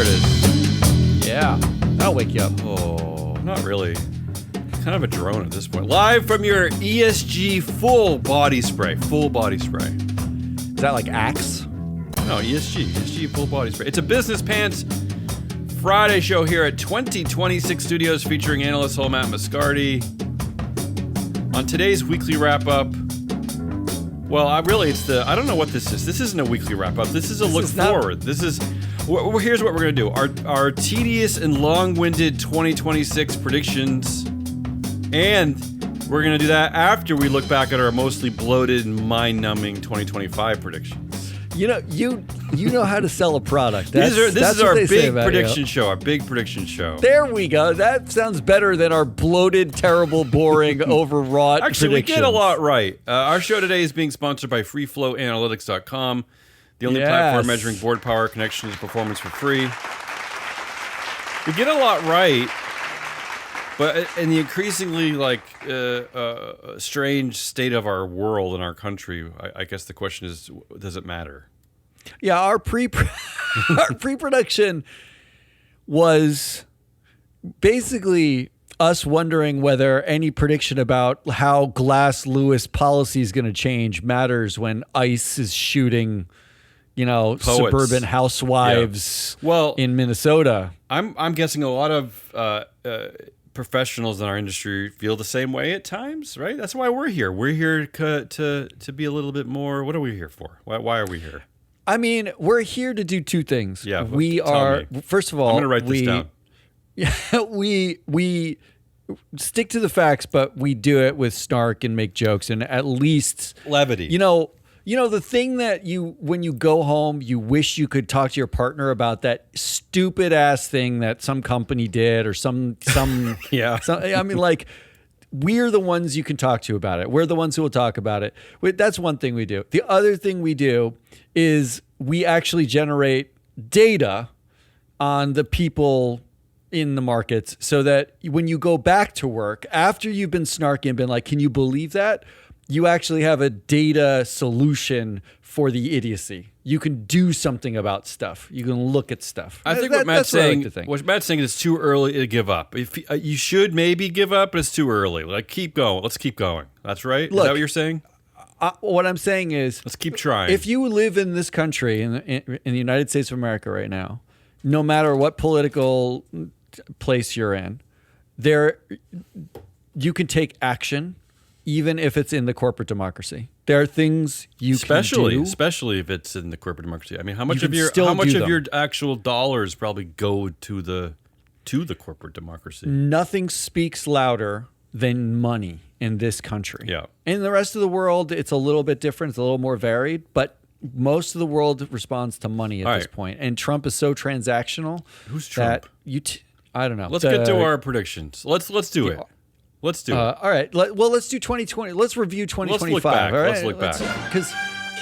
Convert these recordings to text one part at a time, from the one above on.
There it is. Yeah. That'll wake you up. Oh, not really. Kind of a drone at this point. Live from your ESG full body spray. Full body spray. Is that like Axe? No, ESG full body spray. It's a Business Pants Friday show here at 2026 Studios featuring analyst Matt Moscardi. On today's weekly wrap-up, well, I don't know what this is. This isn't a weekly wrap-up. This is a look forward. Here's what we're going to do. Our tedious and long-winded 2026 predictions, and we're going to do that after we look back at our mostly bloated and mind-numbing 2025 predictions. You know how to sell a product. This is our big prediction show. Our big prediction show. There we go. That sounds better than our bloated, terrible, boring, overwrought Actually, predictions. we get a lot right. Our show today is being sponsored by FreeFlowAnalytics.com, the only platform measuring board power, connections, and performance for free. We get a lot right, but in the increasingly strange state of our world and our country, I guess the question is, does it matter? Yeah, our pre-production was basically us wondering whether any prediction about how Glass-Lewis policy is going to change matters when ICE is shooting, suburban housewives in Minnesota. I'm guessing a lot of professionals in our industry feel the same way at times, right? That's why we're here. We're here to be a little bit more. What are we here for? Why are we here? I mean, we're here to do two things. Yeah, we are. First of all, I'm going to write this down. Yeah, we stick to the facts, but we do it with snark and make jokes and at least levity. You know the thing that when you go home, you wish you could talk to your partner about that stupid ass thing that some company did or some yeah. I mean, like, we're the ones you can talk to about it. We're the ones who will talk about it. That's one thing we do. The other thing we do is we actually generate data on the people in the markets so that when you go back to work, after you've been snarky and been like, can you believe that? You actually have a data solution for the idiocy. You can do something about stuff. You can look at stuff. I think what Matt's saying is it's too early to give up. If you should maybe give up, but it's too early. Like, keep going. Let's keep going. That's right? Look, is that what you're saying? What I'm saying is, let's keep trying. If you live in this country, in the United States of America right now, no matter what political place you're in, you can take action, even if it's in the corporate democracy. There are things you can do, especially if it's in the corporate democracy. I mean, how much of your actual dollars probably go to the corporate democracy? Nothing speaks louder than money in this country. Yeah. In the rest of the world, it's a little bit different. It's a little more varied, but most of the world responds to money at this point. And Trump is so transactional. Who's Trump? I don't know. Let's get to our predictions. Let's do it. Let's do it. All right. Let's do 2020. Let's review 2025. Let's look back. All right? Let's look back. Because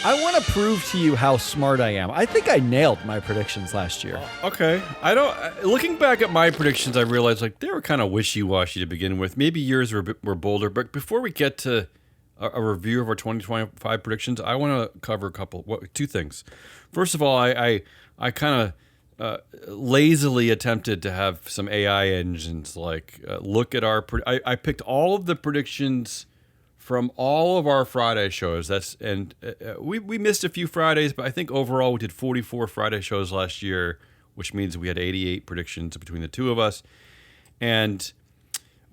I want to prove to you how smart I am. I think I nailed my predictions last year. Okay. Looking back at my predictions, I realized they were kind of wishy-washy to begin with. Maybe yours were bolder. But before we get to a review of our 2025 predictions, I want to cover two things. First of all, I kind of lazily attempted to have some AI engines look at our. I picked all of the predictions from all of our Friday shows. We missed a few Fridays, but I think overall we did 44 Friday shows last year, which means we had 88 predictions between the two of us. And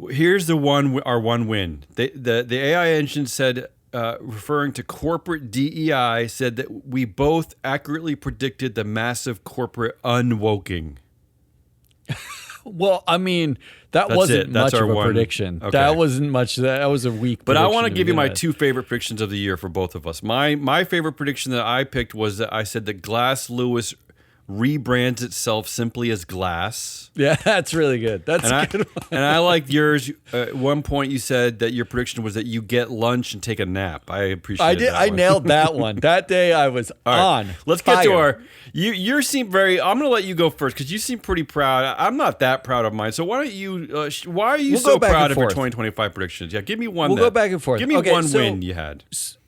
here's our one win. The AI engine said, referring to corporate DEI, said that we both accurately predicted the massive corporate unwoking. Well, I mean, that wasn't much of a prediction. Okay. That wasn't much. That was a weak prediction. But I want to give you my two favorite predictions of the year for both of us. My favorite prediction that I picked was that I said that Glass-Lewis rebrands itself simply as Glass. Yeah, that's really good. That's a good one. And I like yours. At one point, you said that your prediction was that you get lunch and take a nap. I appreciate that. I nailed that one. That day I was on. Let's get to our. You seem very. I'm going to let you go first because you seem pretty proud. I'm not that proud of mine. So why don't you? Why are you so proud of your 2025 predictions? Yeah, give me one. We'll go back and forth. Give me one win you had.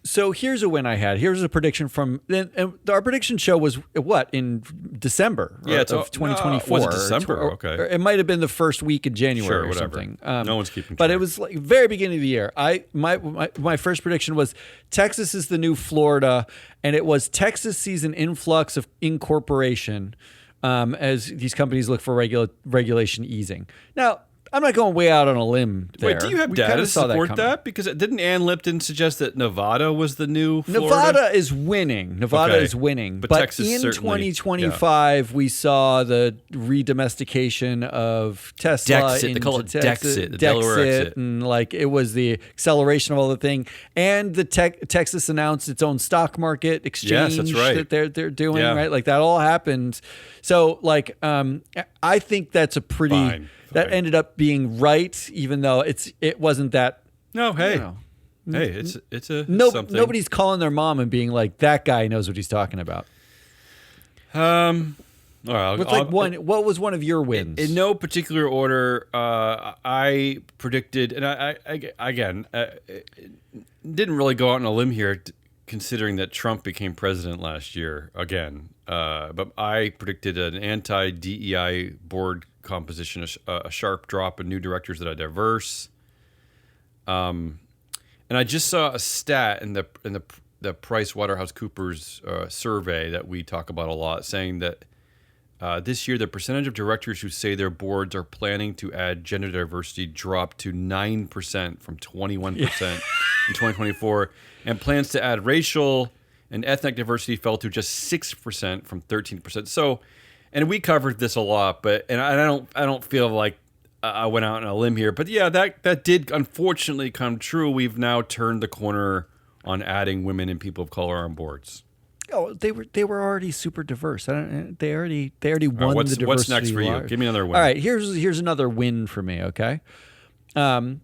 So here's a win I had. Here's a prediction from and our prediction show was what in December of 2024. Was it December? Okay. Or it might have been the first week in January Sure, or whatever. something. No one's keeping track. But it was like very beginning of the year. My first prediction was Texas is the new Florida, and it was Texas sees an influx of incorporation as these companies look for regulation easing. Now, I'm not going way out on a limb there. Wait, do you have data to support that? Because didn't Ann Lipton suggest that Nevada was the new Florida? Nevada is winning. Nevada Okay. is winning. But But Texas in certainly, 2025, we saw the re-domestication of Tesla. Dexit. They call it Dexit, the Delaware exit. And like it was the acceleration of all the thing. And the Texas announced its own stock market exchange Yes, that's right. that they're doing, Yeah. right? Like that all happened. So like I think that's a pretty Fine. that ended up being right, even though it wasn't that. No, hey. You know, Hey, it's a no, something. nobody's calling their mom and being like, "That guy knows what he's talking about." All right, What was one of your wins? in no particular order. I predicted, and I again didn't really go out on a limb here, considering that Trump became president last year again. But I predicted an anti-DEI board composition, a sharp drop in new directors that are diverse. And I just saw a stat in the PricewaterhouseCoopers survey that we talk about a lot, saying that this year the percentage of directors who say their boards are planning to add gender diversity dropped to 9% from 21% in 2024, and plans to add racial and ethnic diversity fell to just 6% from 13%. So, and we covered this a lot, but I don't feel like I went out on a limb here, but yeah, that did unfortunately come true. We've now turned the corner on adding women and people of color on boards. Oh, they were already super diverse. They already won the diversity. What's next for you? award. Give me another win. All right, here's another win for me. Okay, I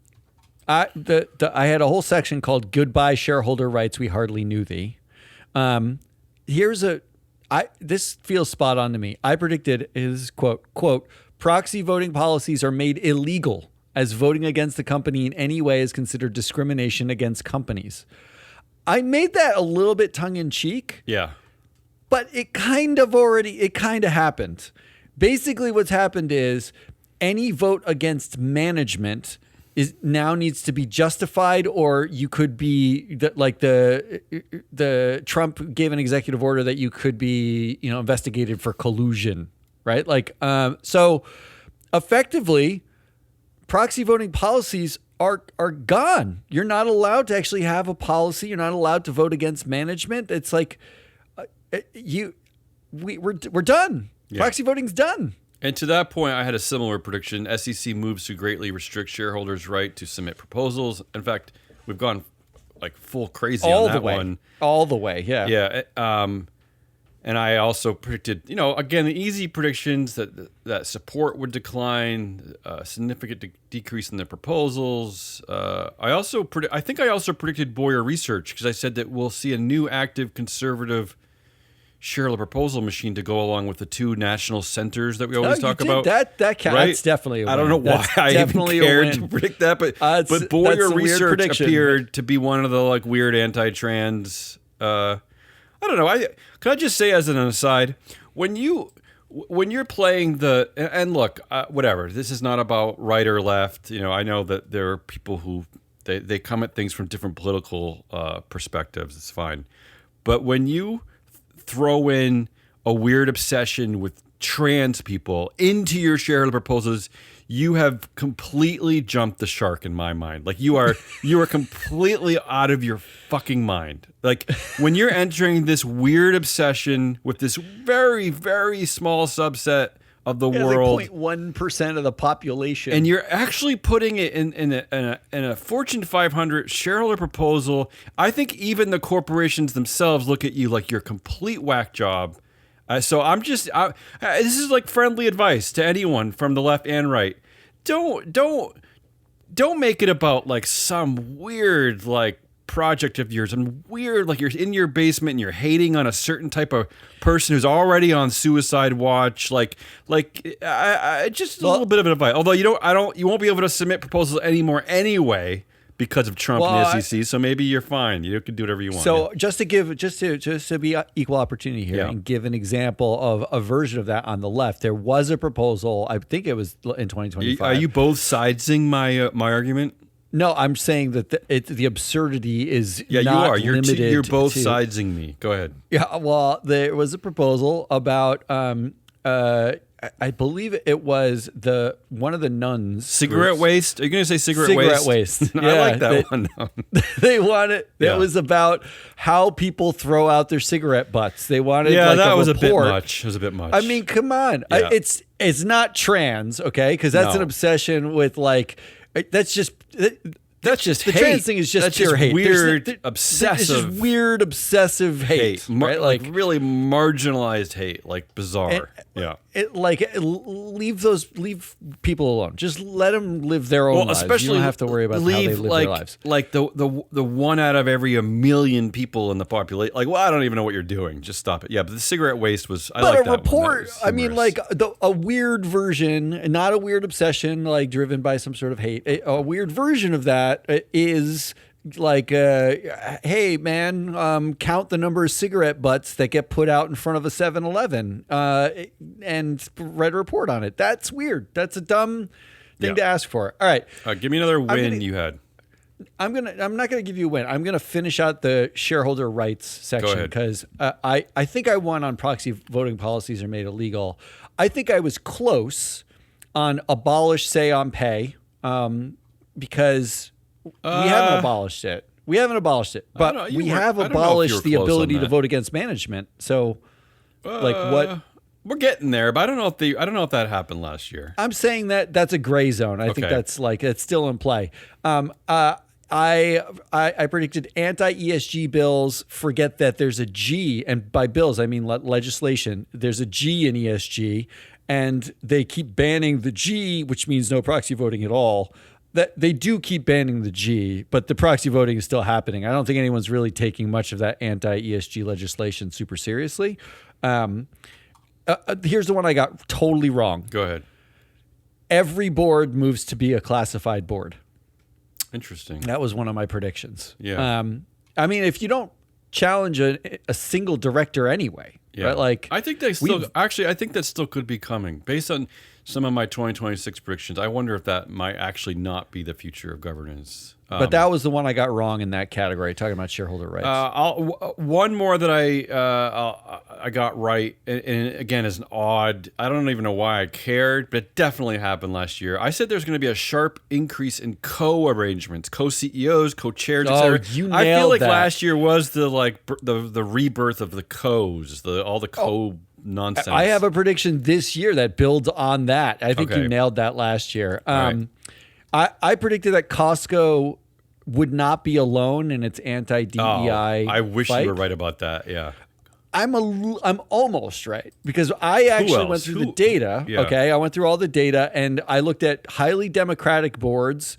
had a whole section called "Goodbye Shareholder Rights We Hardly Knew Thee." This feels spot on to me. I predicted is quote proxy voting policies are made illegal as voting against the company in any way is considered discrimination against companies. I made that a little bit tongue in cheek. Yeah. But it kind of happened. Basically what's happened is any vote against management now needs to be justified, or you could be the Trump gave an executive order that you could be, investigated for collusion, right? So effectively proxy voting policies are gone. You're not allowed to actually have a policy. You're not allowed to vote against management. It's like we're done. Yeah. Proxy voting's done. And to that point, I had a similar prediction. SEC moves to greatly restrict shareholders' right to submit proposals. In fact, we've gone like full crazy on that one. All the way, yeah. Yeah. And I also predicted, again, the easy predictions that support would decline, significant decrease in the proposals. I think I also predicted Boyer Research, because I said that we'll see a new active conservative shareholder proposal machine to go along with the two national centers that we always talk about. That right? That's definitely a win. I don't know why I even cared to predict that, but Boyer Research appeared to be one of the weird anti-trans. I don't know. Can I just say as an aside, when you're playing and look, whatever. This is not about right or left. I know that there are people who they come at things from different political perspectives. It's fine, but when you throw in a weird obsession with trans people into your shareholder proposals, you have completely jumped the shark in my mind. You are completely out of your fucking mind. When you're entering this weird obsession with this very, very small subset of the world, 0.1% of the population, and you're actually putting it in a Fortune 500 shareholder proposal. I think even the corporations themselves look at you like you're a complete whack job. So this is friendly advice to anyone from the left and right. Don't make it about some weird project of yours and weird you're in your basement and you're hating on a certain type of person who's already on suicide watch. Just a little bit of advice. Although you won't be able to submit proposals anymore anyway, because of Trump Well, and the SEC. So maybe you're fine. You can do whatever you want. So just to be equal opportunity here and give an example of a version of that on the left, there was a proposal. I think it was in 2025. Are you both sidesing my argument? No, I'm saying that the absurdity is Yeah, not you are. limited. You're both to, sidesing me. Go ahead. Yeah, well, there was a proposal about I believe it was one of the nuns. Cigarette waste? Are you going to say cigarette waste? waste. I like that one. They wanted. Yeah. It was about how people throw out their cigarette butts. They wanted. Yeah, like that a was report. a bit much. It was a bit much. I mean, come on. Yeah. It's not trans, okay? Because that's No. an obsession with like. That's just. That's just the hate. trans thing is just That's pure just hate. weird, It's obsessive just weird, obsessive hate. Right? Like really marginalized hate, like bizarre. Yeah. Leave people alone. Just let them live their own lives. Especially You don't have to worry about how they live their lives. Like the one out of every 1 million people in the population. Like, well, I don't even know what you're doing. Just stop it. Yeah, but the cigarette waste was. I like But that a one. report. That was I mean, humorous. like a weird version, not a weird obsession, like driven by some sort of hate. A weird version of that is. Like, hey, man, count the number of cigarette butts that get put out in front of a 7-Eleven and write a report on it. That's weird. That's a dumb thing to ask for. All right. Give me another win you had. I'm not gonna give you a win. I'm gonna finish out the shareholder rights section because I think I won on proxy voting policies are made illegal. I think I was close on abolish say on pay because we haven't abolished it. We haven't abolished it, but we have abolished the ability to vote against management. So, like what? We're getting there, but I don't know if that happened last year. I'm saying that's a gray zone. I think that's like it's still in play. I predicted anti-ESG bills. Forget that there's a G, and by bills I mean legislation. There's a G in ESG, and they keep banning the G, which means no proxy voting at all. That they do keep banning the G, but the proxy voting is still happening. I don't think anyone's really taking much of that anti-ESG legislation super seriously. Here's the one I got totally wrong. Go ahead. Every board moves to be a classified board. Interesting. That was one of my predictions. Yeah. I mean, if you don't challenge a single director anyway, right? Like I think they still I think that still could be coming based on some of my 2026 predictions. I wonder if that might actually not be the future of governance. But that was the one I got wrong in that category, talking about shareholder rights. One more that I got right, and again is an odd. I don't even know why I cared, but it definitely happened last year. I said there's going to be a sharp increase in co-arrangements, co-CEOs, co-chairs, etc. You nailed I feel like that. last year was the rebirth of the co's, all the co nonsense. I have a prediction this year that builds on that. I think you nailed that last year. I predicted that Costco would not be alone in its anti-DEI I wish fight. you were right about that. Yeah. I'm almost right because I actually went through the data. Yeah. Okay, I went through all the data and I looked at highly democratic boards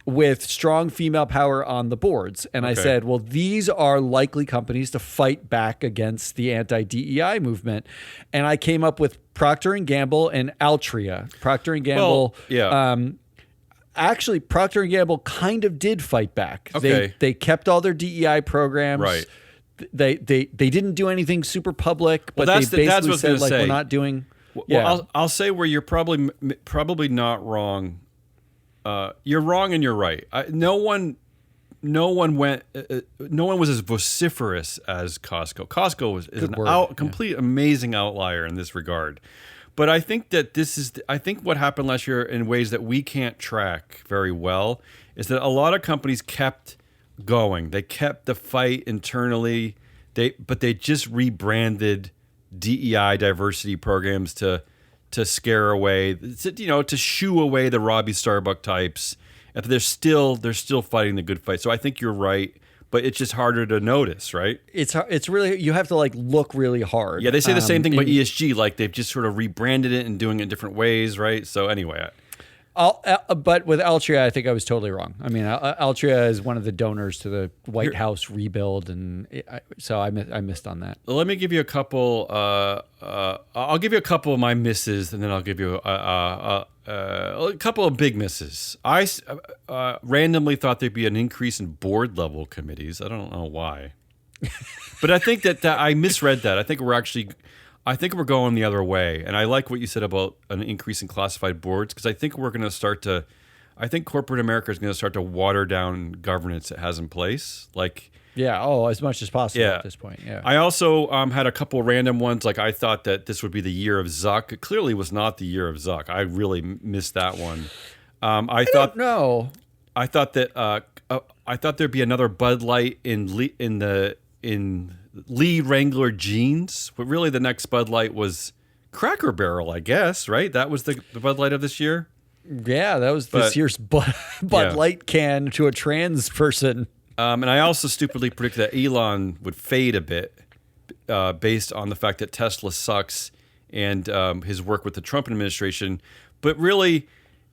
with strong female power on the boards, and I said, well, these are likely companies to fight back against the anti-DEI movement, and I came up with Procter and Gamble and Altria. Procter and Gamble. Actually, Procter & Gamble kind of did fight back. They kept all their DEI programs. Right. They didn't do anything super public, but that's they that's basically what I was said gonna like say. we're not doing. Well, I'll say where you're probably not wrong. You're wrong and you're right. No one was as vociferous as Costco. Costco is a complete amazing outlier in this regard. But I think that I think what happened last year in ways that we can't track very well is that a lot of companies kept going. They kept the fight internally, but they just rebranded DEI diversity programs to scare away, to shoo away the Robbie Starbuck types. If they're still fighting the good fight. So I think you're right. But it's just harder to notice, right? It's really, you have to like look really hard. Yeah, they say the same thing about ESG. Like they've just sort of rebranded it and doing it in different ways, right? So anyway, But with Altria, I think I was totally wrong. I mean, Altria is one of the donors to the White House rebuild, and so I missed on that. Let me give you a couple. I'll give you a couple of my misses, and then I'll give you a couple of big misses. I randomly thought there'd be an increase in board level committees. I don't know why, but I think that I misread that. I think we're going the other way, and I like what you said about an increase in classified boards, because I think we're going to I think corporate America is going to start to water down governance it has in place. Like, as much as possible at this point. Yeah. I also had a couple random ones. Like, I thought that this would be the year of Zuck. It clearly was not the year of Zuck. I really missed that one. I thought there'd be another Bud Light in Lee Wrangler jeans, but really the next Bud Light was Cracker Barrel, I guess, right? That was the Bud Light of this year? Yeah, that was this year's Bud Light can to a trans person. And I also stupidly predicted that Elon would fade a bit based on the fact that Tesla sucks and his work with the Trump administration. But really,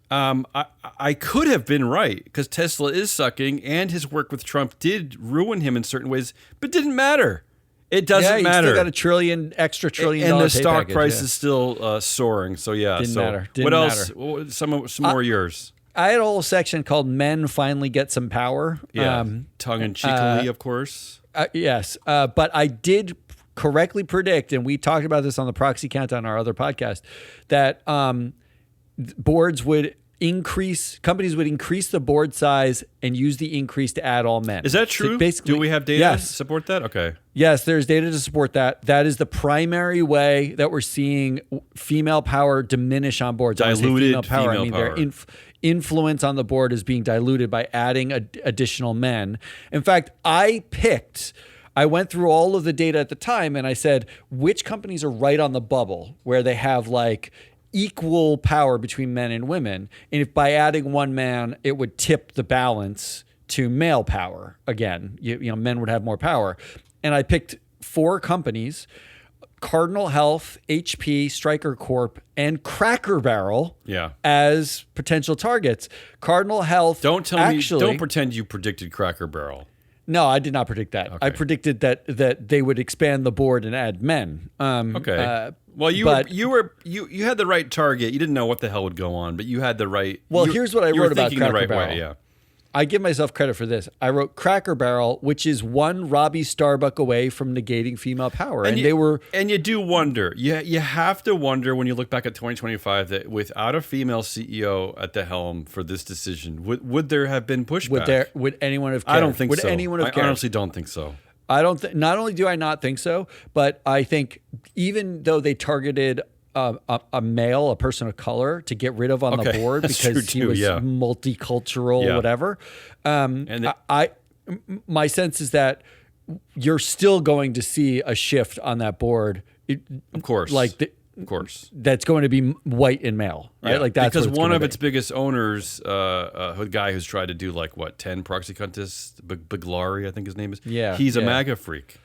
I could have been right, because Tesla is sucking and his work with Trump did ruin him in certain ways, but didn't matter. It doesn't matter. Still got $1 extra trillion, and the stock price is still soaring. So didn't matter. What else? Some more yours. I had a whole section called "Men Finally Get Some Power." Yeah, tongue in cheekily, of course. Yes, but I did correctly predict, and we talked about this on the Proxy Countdown, our other podcast, that companies would increase the board size and use the increase to add all men. Is that true? So basically, do we have data to support that? Okay. Yes, there's data to support that. That is the primary way that we're seeing female power diminish on boards. Diluted female power. Female power. Their influence on the board is being diluted by adding additional men. In fact, I went through all of the data at the time, and I said, which companies are right on the bubble where they have like equal power between men and women, and if by adding one man it would tip the balance to male power again, you know, men would have more power. And I picked 4 companies: Cardinal Health, HP, Stryker Corp, and Cracker Barrel as potential targets. Cardinal Health, don't pretend you predicted Cracker Barrel. No, I did not predict that. Okay. I predicted that they would expand the board and add men. Okay. Well, you had the right target. You didn't know what the hell would go on, but you had the right. Well, here's what I wrote about Cracker the right Barrel. Way, yeah. I give myself credit for this. I wrote Cracker Barrel, which is one Robbie Starbuck away from negating female power, and you do wonder. You have to wonder when you look back at 2025 that without a female CEO at the helm for this decision, would there have been pushback? Would anyone have cared? I don't think so. Would anyone have cared? I honestly don't think so. I don't. Not only do I not think so, but I think even though they targeted a male, a person of color, to get rid of on the board because he was multicultural, whatever. My sense is that you're still going to see a shift on that board. Of course. Of course. That's going to be white and male, right? Yeah, like that's because one of its biggest owners, a guy who's tried to do 10 proxy contests, Biglari, I think his name is. Yeah. He's a MAGA freak.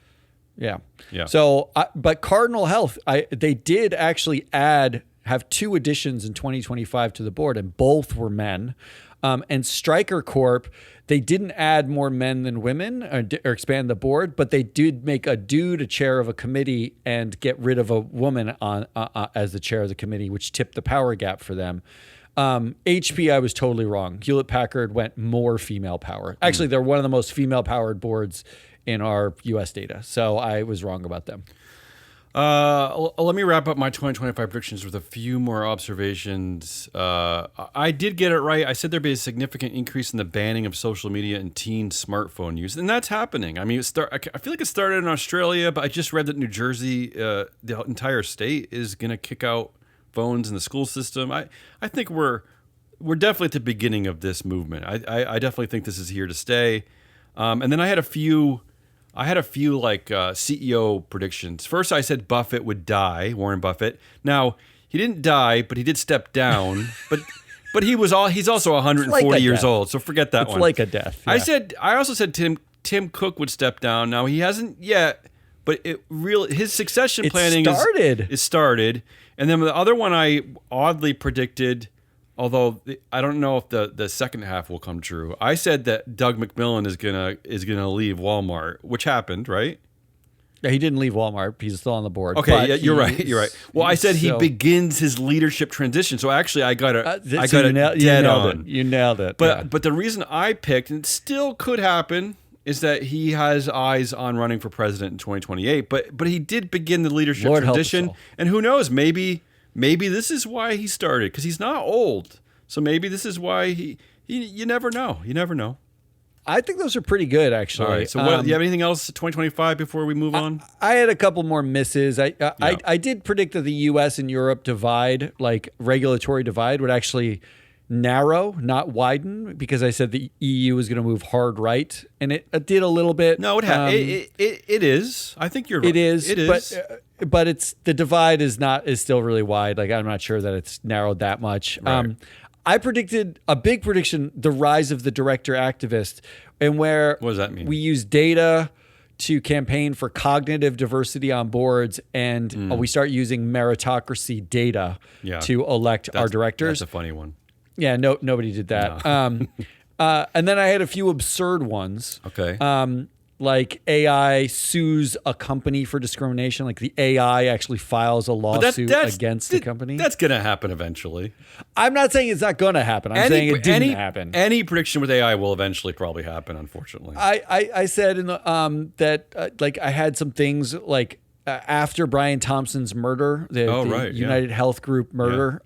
Yeah. Yeah. So, but Cardinal Health, they did actually have 2 additions in 2025 to the board, and both were men. And Stryker Corp, they didn't add more men than women or expand the board, but they did make a dude a chair of a committee and get rid of a woman on as the chair of the committee, which tipped the power gap for them. HP, I was totally wrong. Hewlett Packard went more female power. Actually, they're one of the most female powered boards in our U.S. data. So I was wrong about them. Let me wrap up my 2025 predictions with a few more observations. I did get it right. I said there'd be a significant increase in the banning of social media and teen smartphone use, and that's happening. I mean, I feel like it started in Australia, but I just read that New Jersey, the entire state, is going to kick out phones in the school system. I think we're definitely at the beginning of this movement. I definitely think this is here to stay. And then I had a few CEO predictions. First, I said Buffett would die, Warren Buffett. Now, he didn't die, but he did step down. but he's also 140 years old, so forget that one. It's like a death. Yeah. I also said Tim Cook would step down. Now, he hasn't yet, but his succession planning is started. And then the other one I oddly predicted Although I don't know if the second half will come true. I said that Doug McMillon is gonna leave Walmart, which happened, right? Yeah, he didn't leave Walmart. He's still on the board. Okay, yeah, you're right. You're right. Well, I said he begins his leadership transition. So actually, I got it dead on. You nailed it. But the reason I picked, and it still could happen, is that he has eyes on running for president in 2028. But he did begin the leadership transition, and who knows? Maybe this is why he started, because he's not old. So maybe this is why he. You never know. You never know. I think those are pretty good, actually. All right. So, do you have anything else 2025 before we move on? I had a couple more misses. I did predict that the U.S. and Europe divide, like regulatory divide, would actually narrow, not widen, because I said the EU was going to move hard right, and it did a little bit. No, it is. I think you're right. It is. But it's the divide is still really wide. Like, I'm not sure that it's narrowed that much. Right. I predicted a big prediction: the rise of the director activist, and where what does that mean? We use data to campaign for cognitive diversity on boards, and we start using meritocracy data to elect our directors. That's a funny one. Yeah, nobody did that. No. And then I had a few absurd ones. Okay. Like AI sues a company for discrimination. Like the AI actually files a lawsuit against the company. That's going to happen eventually. I'm not saying it's not going to happen. I'm saying it didn't happen. Any prediction with AI will eventually probably happen, unfortunately. I said in the that like I had some things like after Brian Thompson's murder, the United Health Group murder.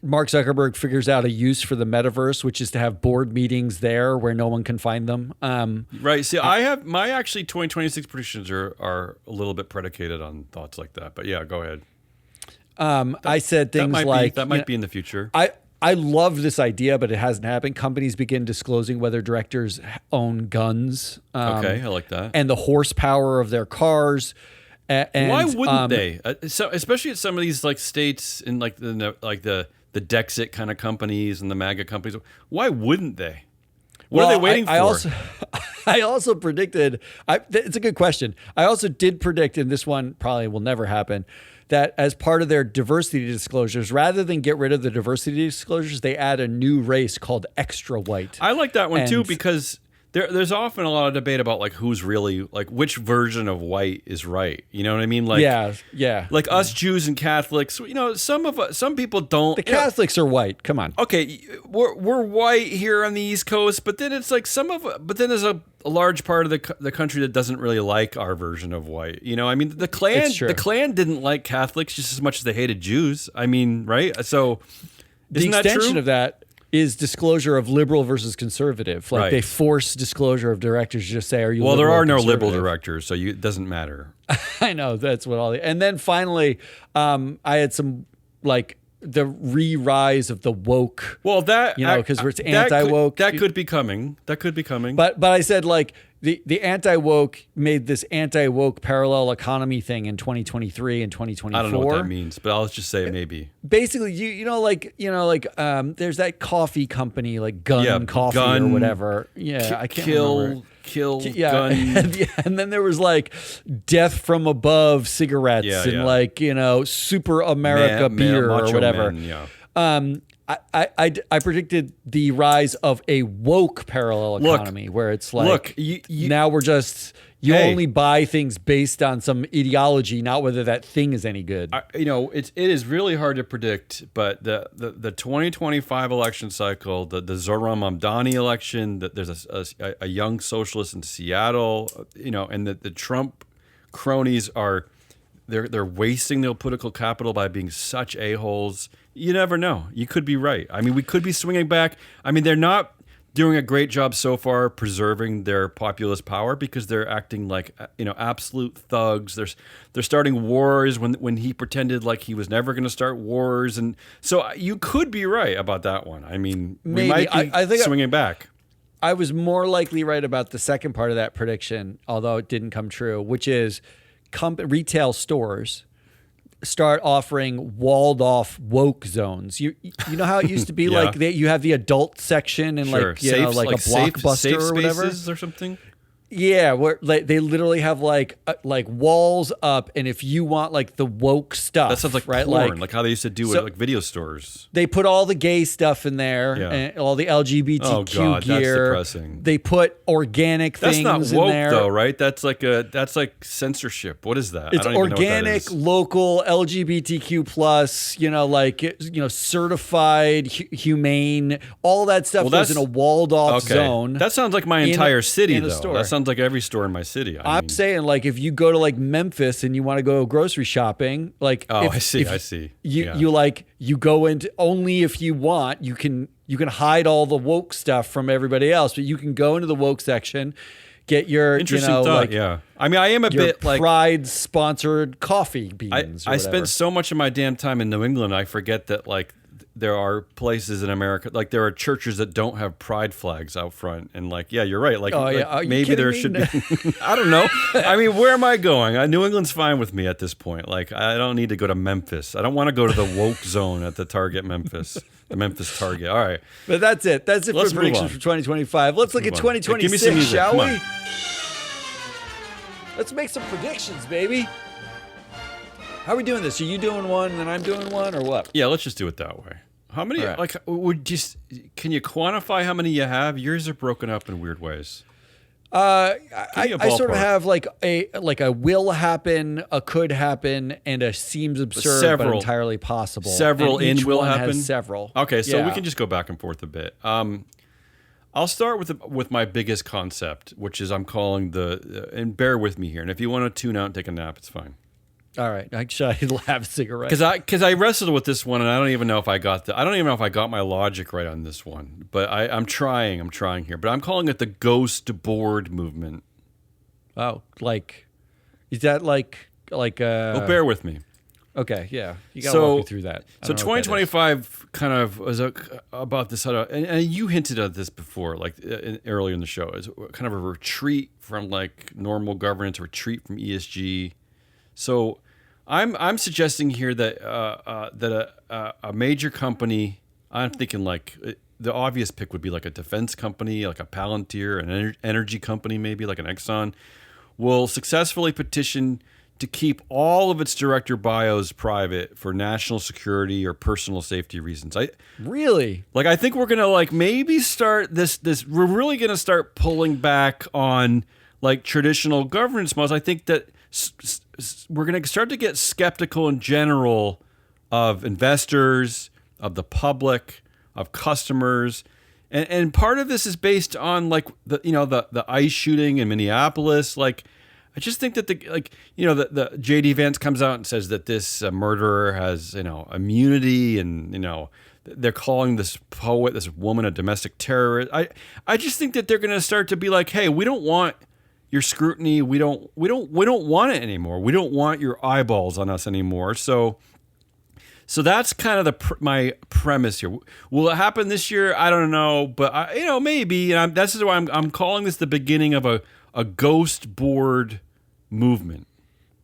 Mark Zuckerberg figures out a use for the metaverse, which is to have board meetings there where no one can find them. Right. See, I have my actually 2026 predictions are a little bit predicated on thoughts like that. But yeah, go ahead. I said things that might be in the future. I love this idea, but it hasn't happened. Companies begin disclosing whether directors own guns. Okay, I like that. And the horsepower of their cars. And, why wouldn't they? So, especially at some of these like states in like the Dexit kind of companies and the MAGA companies. Why wouldn't they? What are they waiting for? I also predicted, it's a good question. I also did predict, and this one probably will never happen, that as part of their diversity disclosures, rather than get rid of the diversity disclosures, they add a new race called extra white. I like that one too, because there's often a lot of debate about like who's really like which version of white is right. You know what I mean? Like yeah. Like us Jews and Catholics. You know, some people don't. The Catholics are white. Come on. Okay, we're white here on the East Coast, but then it's like but then there's a large part of the country that doesn't really like our version of white. You know, I mean, the Klan didn't like Catholics just as much as they hated Jews. I mean, right? So the extension of that is disclosure of liberal versus conservative. Like they force disclosure of directors to just say, are you well, liberal there are or no conservative? liberal directors, so it doesn't matter. I know, that's what and then finally, I had some like the re-rise of the woke. Well, that, you know, because it's anti-woke. That could be coming. But I said like, the anti-woke made this anti-woke parallel economy thing in 2023 and 2024. I don't know what that means, but I'll just say maybe. Basically, there's that coffee company like Gun Coffee or whatever. Yeah, I can't remember. Gun. And then there was like Death from Above cigarettes and Super America beer or whatever. Man, I predicted the rise of a woke parallel economy where it's like, now we're just, only buy things based on some ideology, not whether that thing is any good. It is really hard to predict, but the 2025 election cycle, the Zohran Mamdani election, that there's a young socialist in Seattle, and the Trump cronies are, they're wasting their political capital by being such a-holes. You never know. You could be right. I mean, we could be swinging back. I mean, they're not doing a great job so far preserving their populist power because they're acting like, absolute thugs. They're starting wars when he pretended like he was never going to start wars. And so you could be right about that one. I mean, we might be I think swinging back. I was more likely right about the second part of that prediction, although it didn't come true, which is retail stores start offering walled off woke zones. You know how it used to be like you have the adult section and like a Blockbuster safe or whatever or something. Yeah, where like they literally have like walls up, and if you want like the woke stuff, That sounds like right, porn, like how they used to do it at like video stores. they put all the gay stuff in there, Yeah. and all the LGBTQ Oh God, that's gear. depressing. They put organic That's things not woke in there. though, right? That's like censorship. What is that? It's I don't even know what that organic, is. local, LGBTQ plus, certified, humane, all that stuff Well, goes in a walled off Okay, zone. that sounds like my in a- entire city, in a though. store. That sounds like every store in my city. I'm saying, like, if you go to like Memphis and you want to go grocery shopping, like, Oh, if, I see. if I see. You Yeah. you go into only if you want. You can hide all the woke stuff from everybody else, but you can go into the woke section, get your Interesting thought. like Yeah. I mean, I am a your bit like Pride sponsored coffee beans. I or whatever. spend so much of my damn time in New England, I forget that like there are places in America, like there are churches that don't have pride flags out front, and like, yeah, you're right. Like, Oh, like, yeah. Are you maybe there kidding should me? be. I don't know. I mean, where am I going? New England's fine with me at this point. Like, I don't need to go to Memphis. I don't want to go to the woke zone at the Target Memphis, the Memphis Target. All right, But that's it. That's it Let's for move predictions on. for 2025. Let's look at move on. Give me 2026, some music. shall Come we? on. Let's make some predictions, baby. How are we doing this? Are you doing one and then I'm doing one, or what? yeah, let's just do it that way. How many? All right. Like, can you quantify how many you have? Yours are broken up in weird ways. I me a sort of ballpark. have like a will happen, a could happen, and a seems absurd but Several. entirely possible. Several And each in will one happen? has several. Okay, so we Yeah. can just go back and forth a bit. I'll start with my biggest concept, which is I'm calling and bear with me here. And if you want to tune out and take a nap, it's fine. All right. Actually, I'll have a cigarette. Because I wrestled with this one, and I don't even know if I got my logic right on this one. But I'm trying here. But I'm calling it the ghost board movement. Oh, like, is that like Well, bear with me. Okay, yeah, you gotta walk me through that. I So don't know what that is. 2025 kind of was about this, and you hinted at this before, like earlier in the show, is kind of a retreat from like normal governance, a retreat from ESG. So I'm suggesting here that a major company, I'm thinking like the obvious pick would be like a defense company, like a Palantir, an energy company, maybe like an Exxon, will successfully petition to keep all of its director bios private for national security or personal safety reasons. Really? I think we're gonna like maybe start this. We're really gonna start pulling back on like traditional governance models. I think that we're gonna start to get skeptical in general of investors, of the public, of customers. And part of this is based on like the ICE shooting in Minneapolis. Like, I just think that the JD Vance comes out and says that this murderer has immunity, and they're calling this woman a domestic terrorist. I just think that they're going to start to be like, hey, we don't want your scrutiny. We don't want it anymore. We don't want your eyeballs on us anymore. So that's kind of my premise here. Will it happen this year? I don't know, but maybe. And that's why I'm calling this the beginning of a ghost board movement.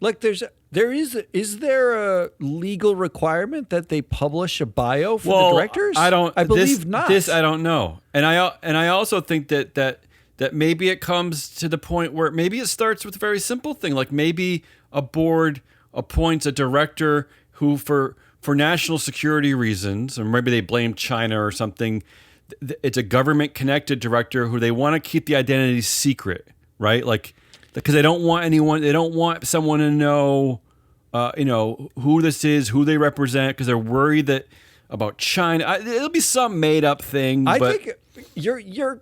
Like, is there a legal requirement that they publish a bio for the directors? I believe not. This I don't know, and I also think that maybe it comes to the point where maybe it starts with a very simple thing, like maybe a board appoints a director who for national security reasons, or maybe they blame China or something. It's a government connected director who they want to keep the identity secret, right? Like, because they don't want someone to know, who this is, who they represent, because they're worried that about China. It'll be some made up thing. I think you're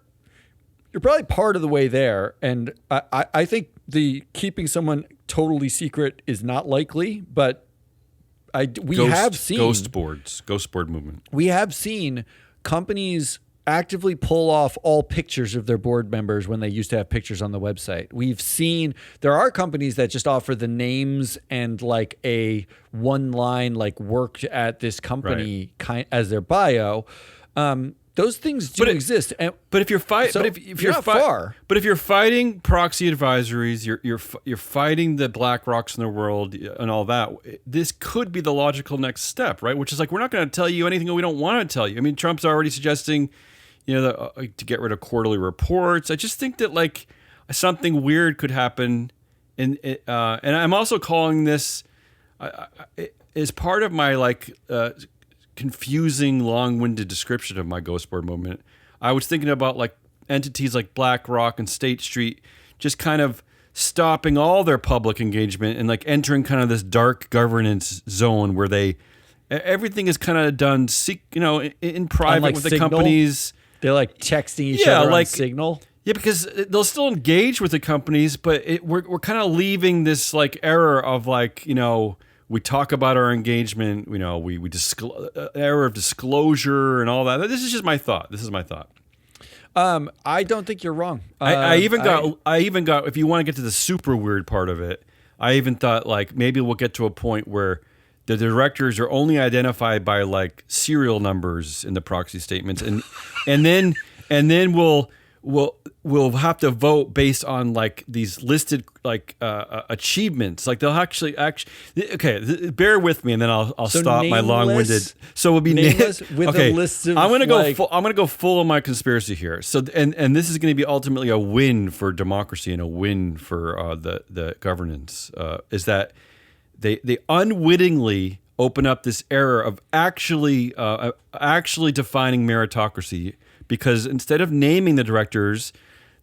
probably part of the way there, and I think the keeping someone totally secret is not likely, but we have seen ghost board movement. We have seen companies actively pull off all pictures of their board members when they used to have pictures on the website. We've seen there are companies that just offer the names and like a one line like worked at this company as their bio. Those things do exist. But if you're fighting, but if you're fighting proxy advisories, you're fighting the BlackRocks in the world and all that. This could be the logical next step, right? Which is like, we're not going to tell you anything that we don't want to tell you. I mean, Trump's already suggesting, to get rid of quarterly reports. I just think that something weird could happen. And I'm also calling this as part of my confusing, long-winded description of my ghost board movement. I was thinking about like entities like BlackRock and State Street just kind of stopping all their public engagement and like entering kind of this dark governance zone where everything is kind of done, in private like with the Signal? companies. They're like texting each other on Signal. Yeah, because they'll still engage with the companies, but we're kind of leaving this like era of like, we talk about our engagement, we era of disclosure and all that. This is just my thought. This is my thought. I don't think you're wrong. I even got, if you want to get to the super weird part of it, I even thought like maybe we'll get to a point where the directors are only identified by like serial numbers in the proxy statements, and then we'll have to vote based on like these listed like achievements. Like they'll actually okay. Bear with me, and then I'll stop my long-winded. So it'll be nameless with a list of. I'm gonna go full on my conspiracy here. So and this is going to be ultimately a win for democracy and a win for the governance. Is that they unwittingly open up this era of actually defining meritocracy, because instead of naming the directors,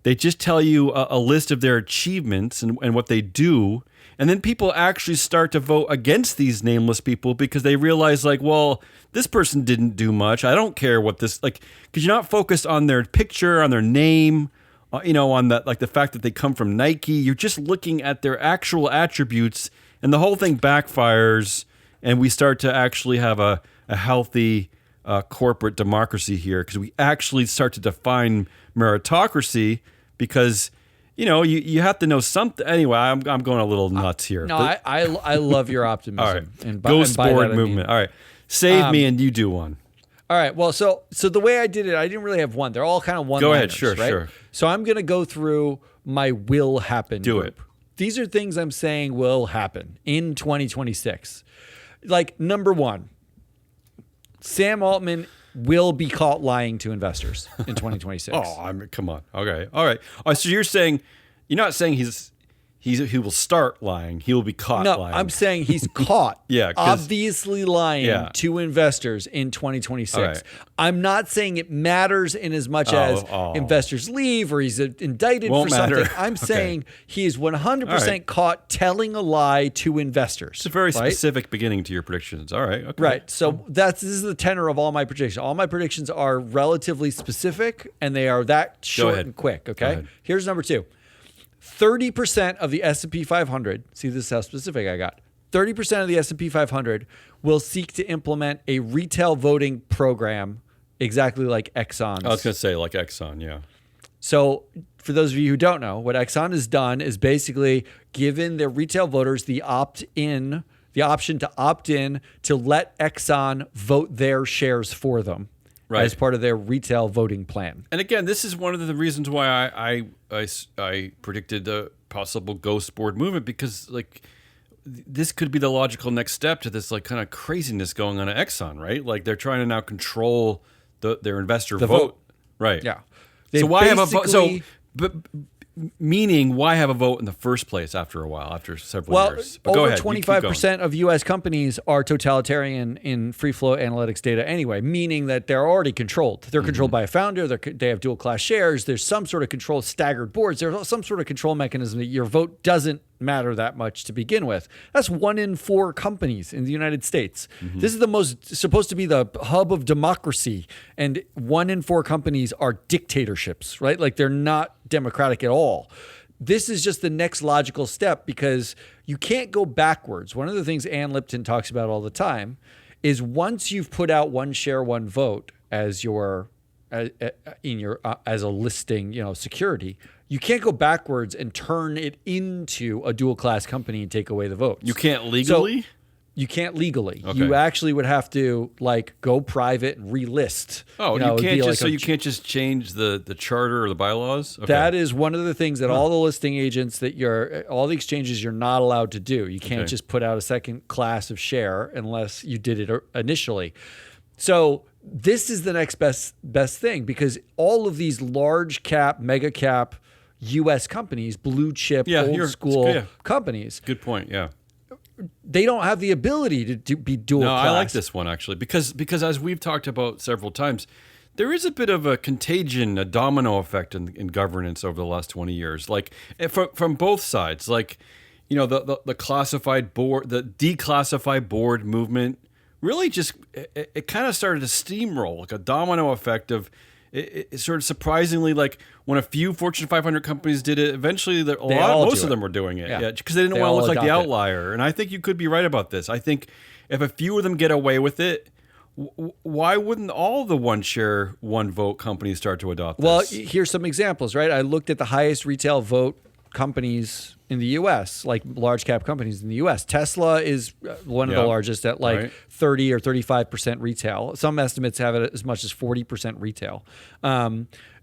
they just tell you a list of their achievements and what they do. And then people actually start to vote against these nameless people because they realize like, well, this person didn't do much. I don't care what this, like, because you're not focused on their picture, on their name, on that, like the fact that they come from Nike. You're just looking at their actual attributes, and the whole thing backfires, and we start to actually have a healthy corporate democracy here, because we actually start to define meritocracy, because you have to know something. Anyway, I'm going a little nuts here. No, I love your optimism. All right, and ghost by board that, movement. All right, save me and you do one. All right. Well, so the way I did it, I didn't really have one. They're all kind of one. Go ahead. Sure, right? sure. So I'm going to go through my will happen. Do group. These are things I'm saying will happen in 2026. Like number one, Sam Altman will be caught lying to investors in 2026. Come on. Okay. All right. So you're not saying he will start lying. He will be caught lying. No, I'm saying he's caught. Yeah, obviously lying to investors in 2026. Right. I'm not saying it matters in as much as investors leave or he's indicted Won't for something. matter. I'm saying he is 100% caught telling a lie to investors. It's a very specific beginning to your predictions. All right. Okay. Right. So this is the tenor of all my predictions. All my predictions are relatively specific, and they are that short and quick. Okay. Here's number two. 30% of the S&P 500, see, this is how specific I got. 30% of the S&P 500 will seek to implement a retail voting program exactly like Exxon's. I was going to say like Exxon, yeah. So for those of you who don't know, what Exxon has done is basically given their retail voters the option to opt in to let Exxon vote their shares for them. Right. As part of their retail voting plan. And again, this is one of the reasons why I predicted the possible ghost board movement, because like this could be the logical next step to this like kind of craziness going on at Exxon, right? Like they're trying to now control their investor vote. Right. Yeah. So why have a vote? So, meaning why have a vote in the first place after a while, after several years? But over 25% of U.S. companies are totalitarian in free flow analytics data anyway, meaning that they're already controlled. They're controlled by a founder. They have dual class shares. There's some sort of control, staggered boards. There's some sort of control mechanism that your vote doesn't matter that much to begin with. That's 1 in 4 companies in the United States. This is supposed to be the hub of democracy, and 1 in 4 companies are dictatorships, right? Like they're not democratic at all. This is just the next logical step, because you can't go backwards. One of the things Ann Lipton talks about all the time is once you've put out one share, one vote as your as a listing, security, you can't go backwards and turn it into a dual class company and take away the votes. You can't legally? So you can't legally. Okay. You actually would have to like go private and relist. Oh, you can't just you can't just change the charter or the bylaws? Okay. That is one of the things that all the listing agents all the exchanges you're not allowed to do. You can't just put out a second class of share unless you did it initially. So this is the next best thing, because all of these large cap, mega cap U.S. companies, blue chip, Yeah, old school companies. Good point. Yeah. They don't have the ability to be dual class. I like this one actually because as we've talked about several times, there is a bit of a contagion, a domino effect in governance over the last 20 years. Like from both sides, like the classified board, the declassified board movement, really just it kind of started to steamroll, like a domino effect of. It sort of surprisingly, like when a few Fortune 500 companies did it, eventually most of them were doing it. Yeah, because they didn't want to look like the outlier. And I think you could be right about this. I think if a few of them get away with it, why wouldn't all the one share, one vote companies start to adopt this? Well, here's some examples, right? I looked at the highest retail vote companies in the U.S., like large cap companies in the U.S. Tesla is one of the largest at 30 or 35% retail. Some estimates have it as much as 40% retail.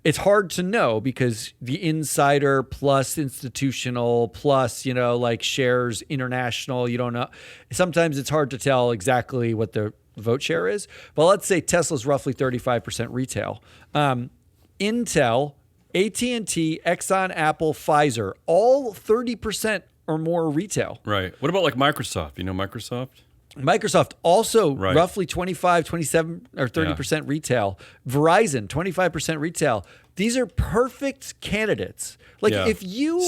It's hard to know because the insider plus institutional plus, like shares international, you don't know. Sometimes it's hard to tell exactly what the vote share is. But let's say Tesla's roughly 35% retail. Intel, AT&T, Exxon, Apple, Pfizer, all 30% or more retail. Right. What about like Microsoft? Microsoft? Microsoft also roughly 25, 27 or 30% retail. Verizon, 25% retail. These are perfect candidates. Like if you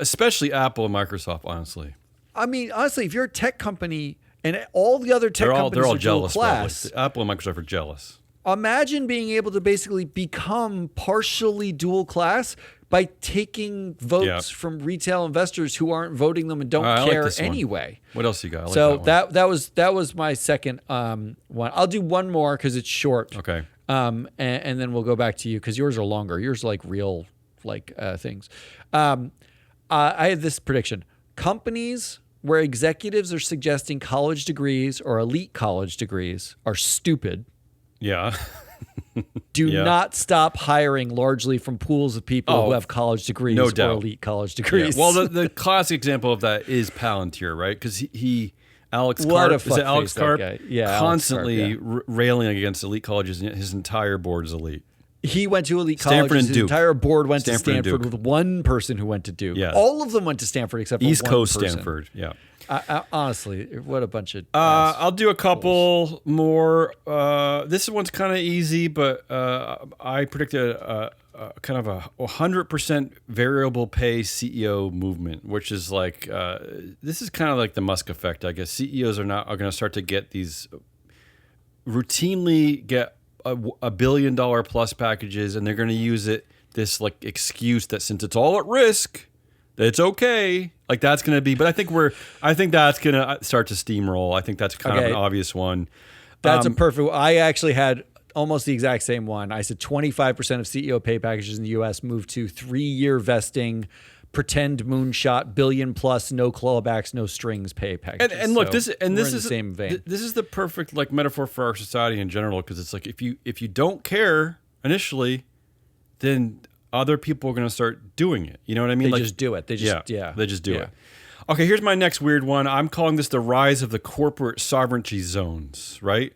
especially Apple and Microsoft, honestly. I mean, honestly, if you're a tech company and all the other tech companies they're all are jealous, dual class. Apple and Microsoft are jealous. Imagine being able to basically become partially dual class by taking votes from retail investors who aren't voting them and don't care anyway. What else you got? That was my second one. I'll do one more because it's short. Okay. And then we'll go back to you because yours are longer. Yours are like real things. I had this prediction: companies where executives are suggesting college degrees or elite college degrees are stupid. Yeah. Do not stop hiring largely from pools of people who have college degrees or elite college degrees. Yeah. Well, the classic example of that is Palantir, right? Because Alex Karp, constantly railing against elite colleges, and his entire board is elite. He went to elite colleges. His entire board went to Stanford with one person who went to Duke. Yeah. All of them went to Stanford except for East one Coast person. Stanford. Yeah. Honestly, what a bunch of. I'll do a couple more. This one's kind of easy, but I predicted kind of a 100% variable pay CEO movement, which is like this is kind of like the Musk effect, I guess. CEOs are going to start to get these routinely get $1 billion plus packages, and they're going to use this like excuse that since it's all at risk, that it's okay. Like that's going to be, but I think that's going to start to steamroll. I think that's kind of an obvious one. That's a perfect. I actually had almost the exact same one. I said 25% of CEO pay packages in the U.S. move to 3-year vesting, pretend moonshot, billion plus, no clawbacks, no strings pay packages. And look, this is the same vein. This is the perfect like metaphor for our society in general, because it's like if you don't care initially, then other people are going to start doing it. You know what I mean? They just do it. They just do it. Okay, here's my next weird one. I'm calling this the rise of the corporate sovereignty zones, right?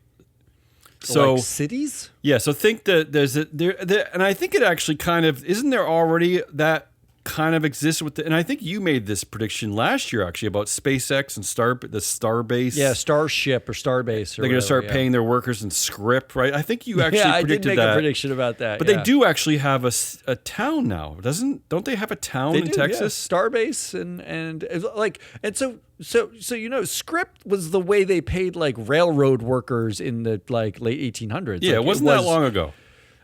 So like cities? Yeah, so think that there's and I think it actually kind of isn't there already that kind of exists with and I think you made this prediction last year actually about SpaceX and the Starbase. Yeah, Starship or Starbase. They're going to start paying their workers in script, right? I think you actually predicted that. I did make a prediction about that. But they do actually have a town now, don't they have a town in Texas? Yeah. Starbase so script was the way they paid like railroad workers in the like late 1800s. Yeah, like, it wasn't that long ago.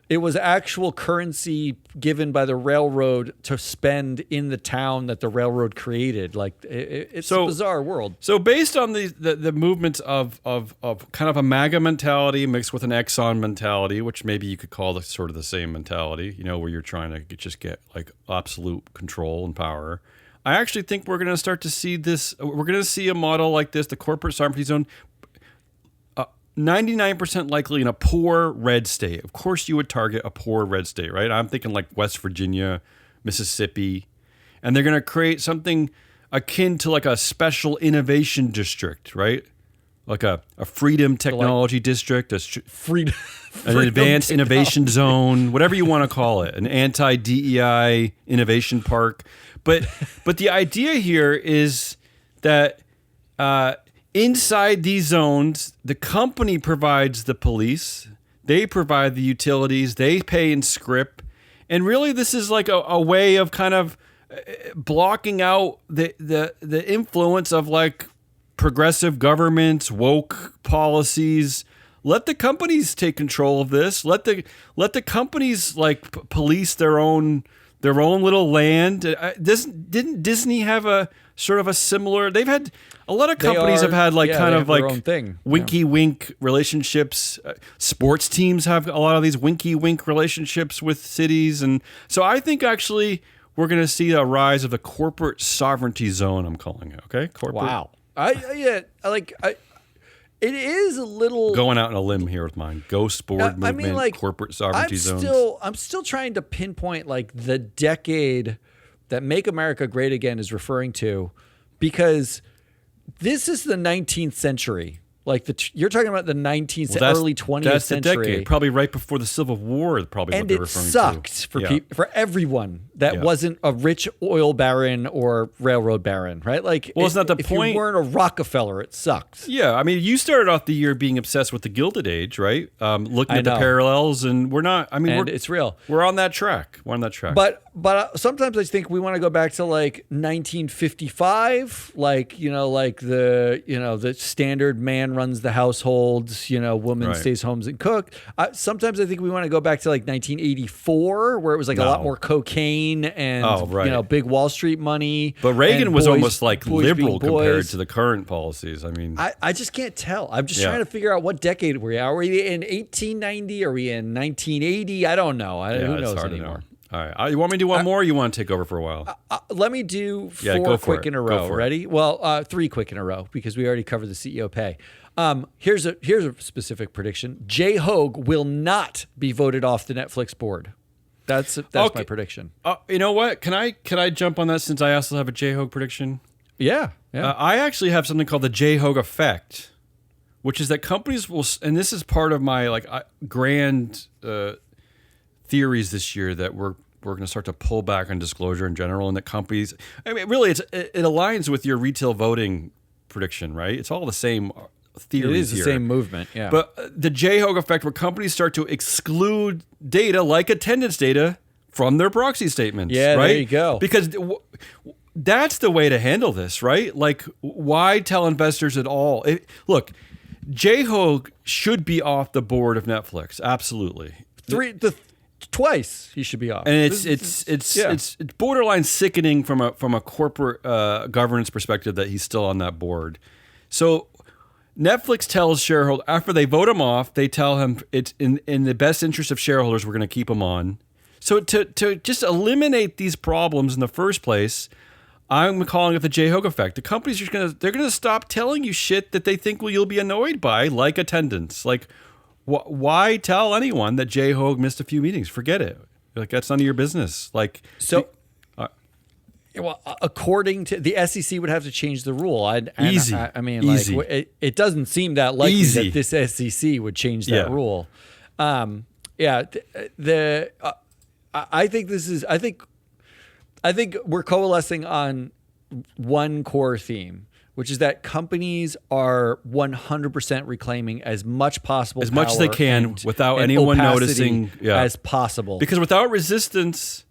It was actual currency given by the railroad to spend in the town that the railroad created. Like it's a bizarre world. So based on the movements of kind of a MAGA mentality mixed with an Exxon mentality, which maybe you could call sort of the same mentality, where you're trying to just get like absolute control and power. I actually think we're going to start to see this. We're going to see a model like this, the corporate sovereignty zone. 99% likely in a poor red state. Of course, you would target a poor red state, right? I'm thinking like West Virginia, Mississippi, and they're going to create something akin to like a special innovation district, right? like a freedom technology district, Freedom. an advanced innovation zone, whatever you want to call it, an anti-DEI innovation park. But the idea here is that inside these zones, the company provides the police, they provide the utilities, they pay in script, and really this is like a way of kind of blocking out the influence of like progressive governments, woke policies. Let the companies take control of this. Let the companies like police their own little land. Didn't Disney have a sort of a similar? They've had a lot of companies have had like kind of like their own thing. winky wink relationships. Sports teams have a lot of these winky wink relationships with cities, and so I think actually we're going to see a rise of the corporate sovereignty zone. I'm calling it. Okay, corporate. Wow. It is a little going out on a limb here with mine. Ghost board movement, corporate sovereignty zones. I'm still trying to pinpoint like the decade that Make America Great Again is referring to, because this is the 19th century. Like you're talking about the 19th, early 20th that's century. The decade, probably right before the Civil War. Probably, and what they're it referring sucked to. for everyone that wasn't a rich oil baron or railroad baron, right? Like, well, it's not the if point. you weren't a Rockefeller, it sucked. Yeah, I mean, you started off the year being obsessed with the Gilded Age, right? Looking at the parallels, and we're not. I mean, it's real. We're on that track. But sometimes I think we want to go back to like 1955, like the standard man runs the household. Woman stays home and cook. Sometimes I think we want to go back to like 1984, where it was like a lot more cocaine and big Wall Street money. But Reagan was almost like liberal compared to the current policies. I mean, I just can't tell. I'm just trying to figure out what decade we're in. Are we in 1890? Are we in 1980? I don't know. Who knows anymore? All right. You want me to do one more, or you want to take over for a while? Let me do four quick in a row. Ready? Well, 3 quick in a row, because we already covered the CEO pay. Here's a specific prediction. Jay Hoag will not be voted off the Netflix board. That's my prediction. You know what? Can I jump on that, since I also have a Jay Hoag prediction? Yeah. I actually have something called the Jay Hoag effect, which is that companies will, and this is part of my grand theories this year, that we're going to start to pull back on disclosure in general, and that companies, I mean, really, it aligns with your retail voting prediction, right? It's all the same theories. It is the same movement, yeah. But the Jay Hoag effect, where companies start to exclude data like attendance data from their proxy statements. Yeah, right? There you go. Because that's the way to handle this, right? Like, why tell investors at all? Look, Jay Hoag should be off the board of Netflix. Absolutely. Twice he should be off, and it's borderline sickening from a corporate governance perspective that he's still on that board. So Netflix tells shareholders, after they vote him off, they tell him it's in the best interest of shareholders, we're going to keep him on. So to just eliminate these problems in the first place, I'm calling it the Jay Hoag effect. The companies are they're gonna stop telling you shit that they think you'll be annoyed by, like attendance. Like, why tell anyone that Jay Hoag missed a few meetings? Forget it. Like, that's none of your business. Like, so. Well, according to the SEC, would have to change the rule. Easy. I mean, easy. Like, it doesn't seem that likely that this SEC would change that rule. I think this is. I think we're coalescing on one core theme, which is that companies are 100% reclaiming as much possible, as much as they can, without anyone noticing, as possible. Because without resistance,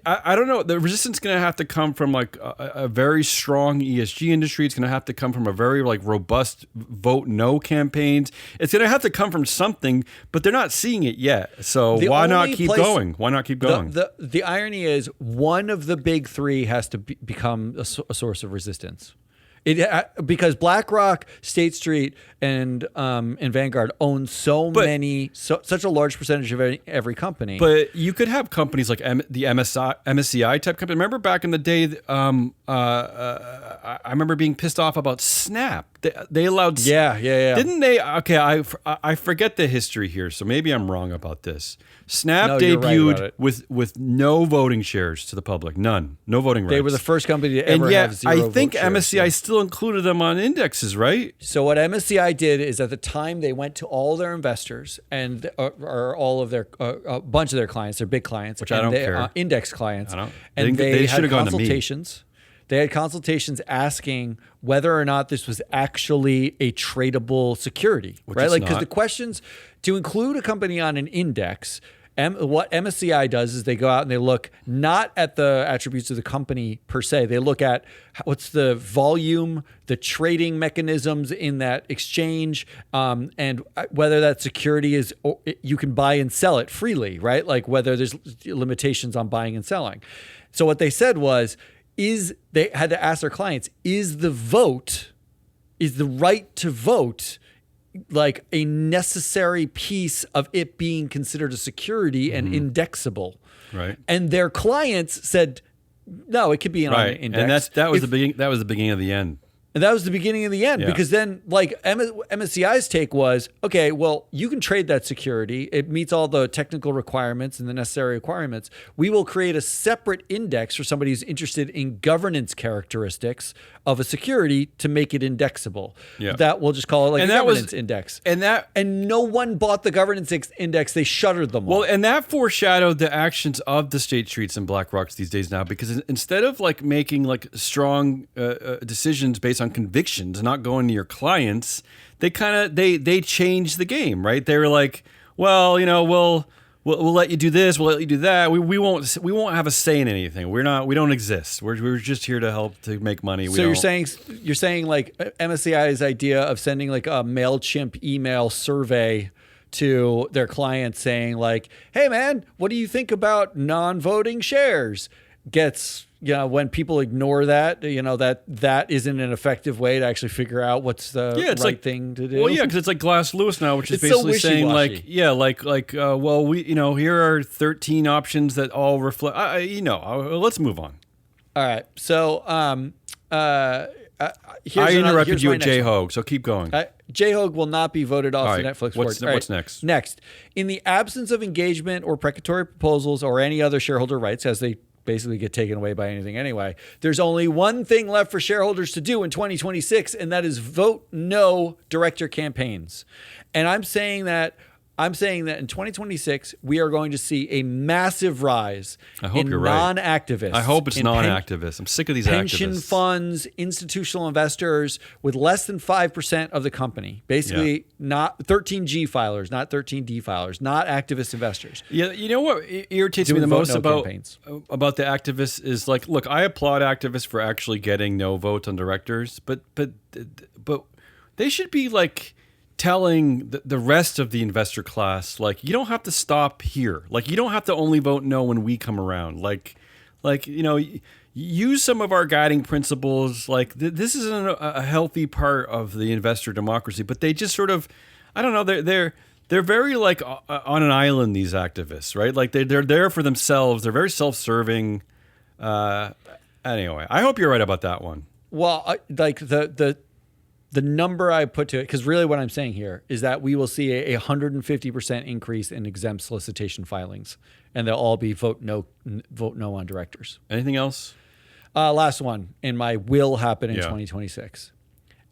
I don't know. The resistance is going to have to come from like a very strong ESG industry. It's going to have to come from a very like robust vote no campaigns. It's going to have to come from something, but they're not seeing it yet. So why not keep going? Why not keep going? The irony is, one of the big three has to become a source of resistance. Because BlackRock, State Street, and Vanguard own such a large percentage of every company. But you could have companies like the MSCI type company. Remember back in the day, I remember being pissed off about Snap. They allowed. Yeah. Didn't they? Okay, I forget the history here, so maybe I'm wrong about this. Snap No, you're right about debuted it. with no voting shares to the public, none, no voting rights. They were the first company to ever and yet have zero I think vote shares. MSCI still included them on indexes, right? So what MSCI did is at the time they went to all their investors and or all of their a bunch of their clients, their big clients, Which I don't care. Index clients, I don't- and they they should had have gone to me. consultations. They had consultations asking whether or not this was actually a tradable security, right? it's Like because not. the questions to include a company on an index. What MSCI does is they go out and they look not at the attributes of the company per se. They look at what's the volume, the trading mechanisms in that exchange, and whether that security is you can buy and sell it freely, right? Like whether there's limitations on buying and selling. So what they said was, they had to ask their clients, is the right to vote like a necessary piece of it being considered a security and indexable? Right. And their clients said, no, it could be on an Right, index. and that was the beginning. That was the beginning of the end. And that was the beginning of the end, Yeah. because then like MSCI's take was, okay, well, you can trade that security. It meets all the technical requirements and the necessary requirements. We will create a separate index for somebody who's interested in governance characteristics of a security to make it indexable. Yeah. That we'll just call it like And a that was- governance index. And no one bought the governance index. They shuttered them all. well, and that foreshadowed the actions of the State Streets and BlackRocks these days now, because instead of like making like strong decisions based on convictions and not going to your clients, they they changed the game, right? They were like, well, we'll let you do this, we'll let you do that. We won't have a say in anything. We don't exist. We're just here to help to make money. So you're saying like MSCI's idea of sending like a MailChimp email survey to their clients saying like, hey man, what do you think about non-voting shares? Gets, when people ignore that, that isn't an effective way to actually figure out what's the right thing to do. Well, yeah, because it's like Glass Lewis now, which is It's so basically saying wishy-washy. well, we, here are 13 options that all reflect. Let's move on. All right. So, I interrupted you at J-Hogue, so keep going. J-Hogue will not be voted off the right. Netflix What's board. All what's next? Next, in the absence of engagement or precatory proposals or any other shareholder rights, as they basically get taken away by anything anyway, there's only one thing left for shareholders to do in 2026, and that is vote no director campaigns. And I'm saying that in 2026, we are going to see a massive rise in you're right. non-activists. I hope it's in non-activists. I'm sick of these pension activists. funds, institutional investors with less than 5% of the company. Basically, not 13G filers, not 13D filers, not activist investors. Yeah, you know what irritates me the vote most no about campaigns. the activists is like, look, I applaud activists for actually getting no votes on directors, but they should be like telling the rest of the investor class, like, you don't have to stop here. Like, you don't have to only vote no when we come around. Use some of our guiding principles. Like, this isn't a healthy part of the investor democracy, but they just sort of, I don't know, they're very like on an island, these activists, right? Like they're there for themselves. They're very self-serving. Anyway, I hope you're right about that one. Well, the number I put to it, because really what I'm saying here is that we will see a 150% increase in exempt solicitation filings, and they'll all be vote no on directors. Anything else? Last one, and my will happen in 2026.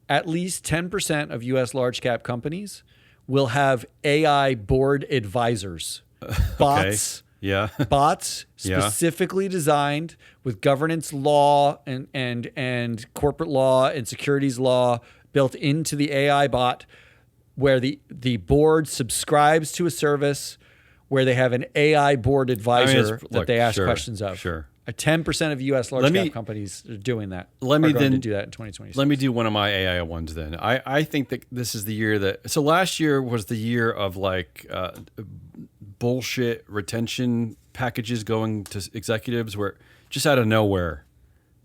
At least 10% of U.S. large cap companies will have AI board advisors, bots. Yeah. Bots specifically designed with governance law and corporate law and securities law built into the AI bot, where the board subscribes to a service where they have an AI board advisor that they ask questions of. Sure. 10% of U.S. large cap companies are doing that. Let me going to do that in 2026. Let me do one of my AI ones then. I think that this is the year that. So last year was the year of like bullshit retention packages going to executives, where just out of nowhere,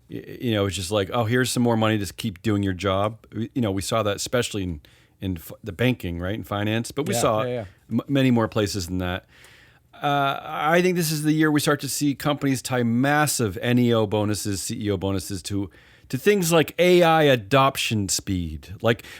it's just like, oh, here's some more money to keep doing your job. We saw that especially in the banking, right, in finance, but we saw many more places than that. I think this is the year we start to see companies tie massive NEO bonuses, CEO bonuses to to things like AI adoption speed.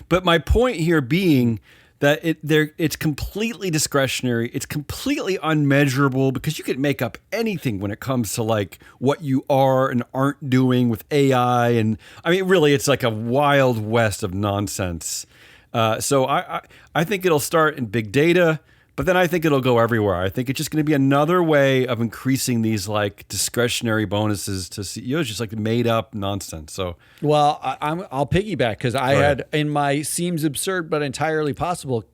But my point here being that it's completely discretionary. It's completely unmeasurable because you could make up anything when it comes to like what you are and aren't doing with AI. And I mean, really, it's like a wild west of nonsense. So I think it'll start in big data, but then I think it'll go everywhere. I think it's just going to be another way of increasing these like discretionary bonuses to CEOs, just like made up nonsense. So, well, I'll piggyback because I had in my seems absurd but entirely possible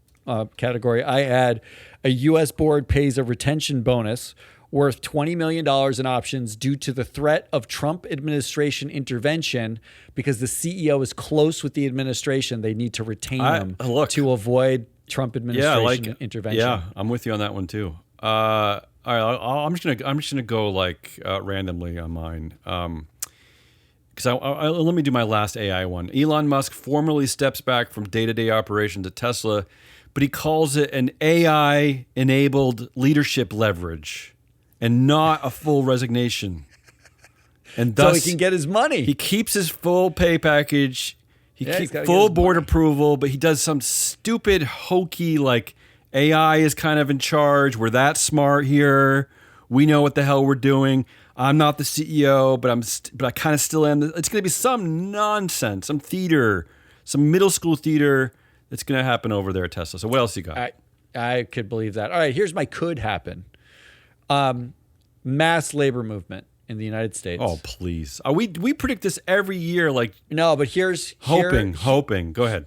category, I had a U.S. board pays a retention bonus worth $20 million in options due to the threat of Trump administration intervention because the CEO is close with the administration. They need to retain them to avoid Trump administration intervention. Yeah, I'm with you on that one too. All right, I'm just gonna go like randomly on mine. Because let me do my last AI one. Elon Musk formally steps back from day-to-day operations at Tesla, but he calls it an AI-enabled leadership leverage and not a full resignation. And thus, so he can get his money. He keeps his full pay package. He keeps full board approval, but he does some stupid, hokey, like AI is kind of in charge. We're that smart here. We know what the hell we're doing. I'm not the CEO, but I kind of still am. It's going to be some nonsense, some theater, some middle school theater that's going to happen over there at Tesla. So what else you got? I could believe that. All right, here's my could happen. Mass labor movement in the United States. Oh, please. We predict this every year. Like no, but here's hoping. Go ahead.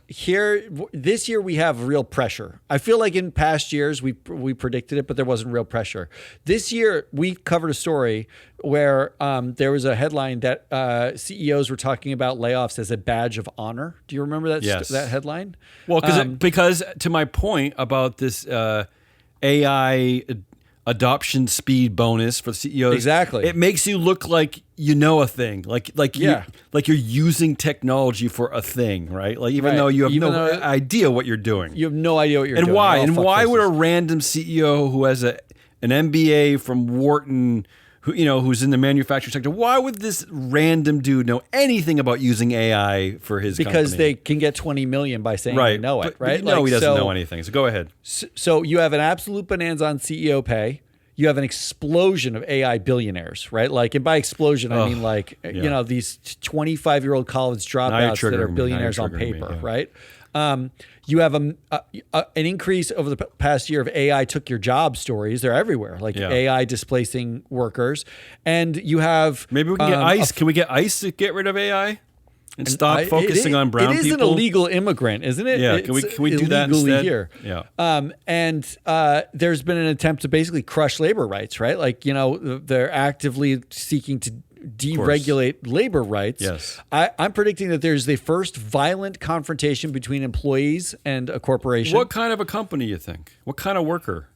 This year we have real pressure. I feel like in past years we predicted it, but there wasn't real pressure. This year we covered a story where there was a headline that CEOs were talking about layoffs as a badge of honor. Do you remember that? Yes. That headline? Well, because to my point about this AI adoption speed bonus for the CEOs. Exactly. It makes you look like you know a thing, like you're using technology for a thing, right? Like even though you have no idea what you're doing. You have no idea what you're doing. And why would a random CEO who has an MBA from Wharton, who's in the manufacturing sector, why would this random dude know anything about using AI for his company? Because they can get $20 million by saying they know it, right? No, he doesn't know anything. So go ahead. So you have an absolute bonanza on CEO pay. You have an explosion of AI billionaires, right? Like, and by explosion, I mean these 25-year-old college dropouts that are billionaires on paper, right? You have an increase over the past year of AI took your job stories. They're everywhere, like AI displacing workers. And you have... Maybe we can get ICE. Can we get ICE to get rid of AI? And stop focusing on brown people? It is an illegal immigrant, isn't it? Yeah, can we do that instead? Here. Yeah. And there's been an attempt to basically crush labor rights, right? Like, they're actively seeking to deregulate labor rights. Yes. I'm predicting that there's the first violent confrontation between employees and a corporation. What kind of a company you think? What kind of worker?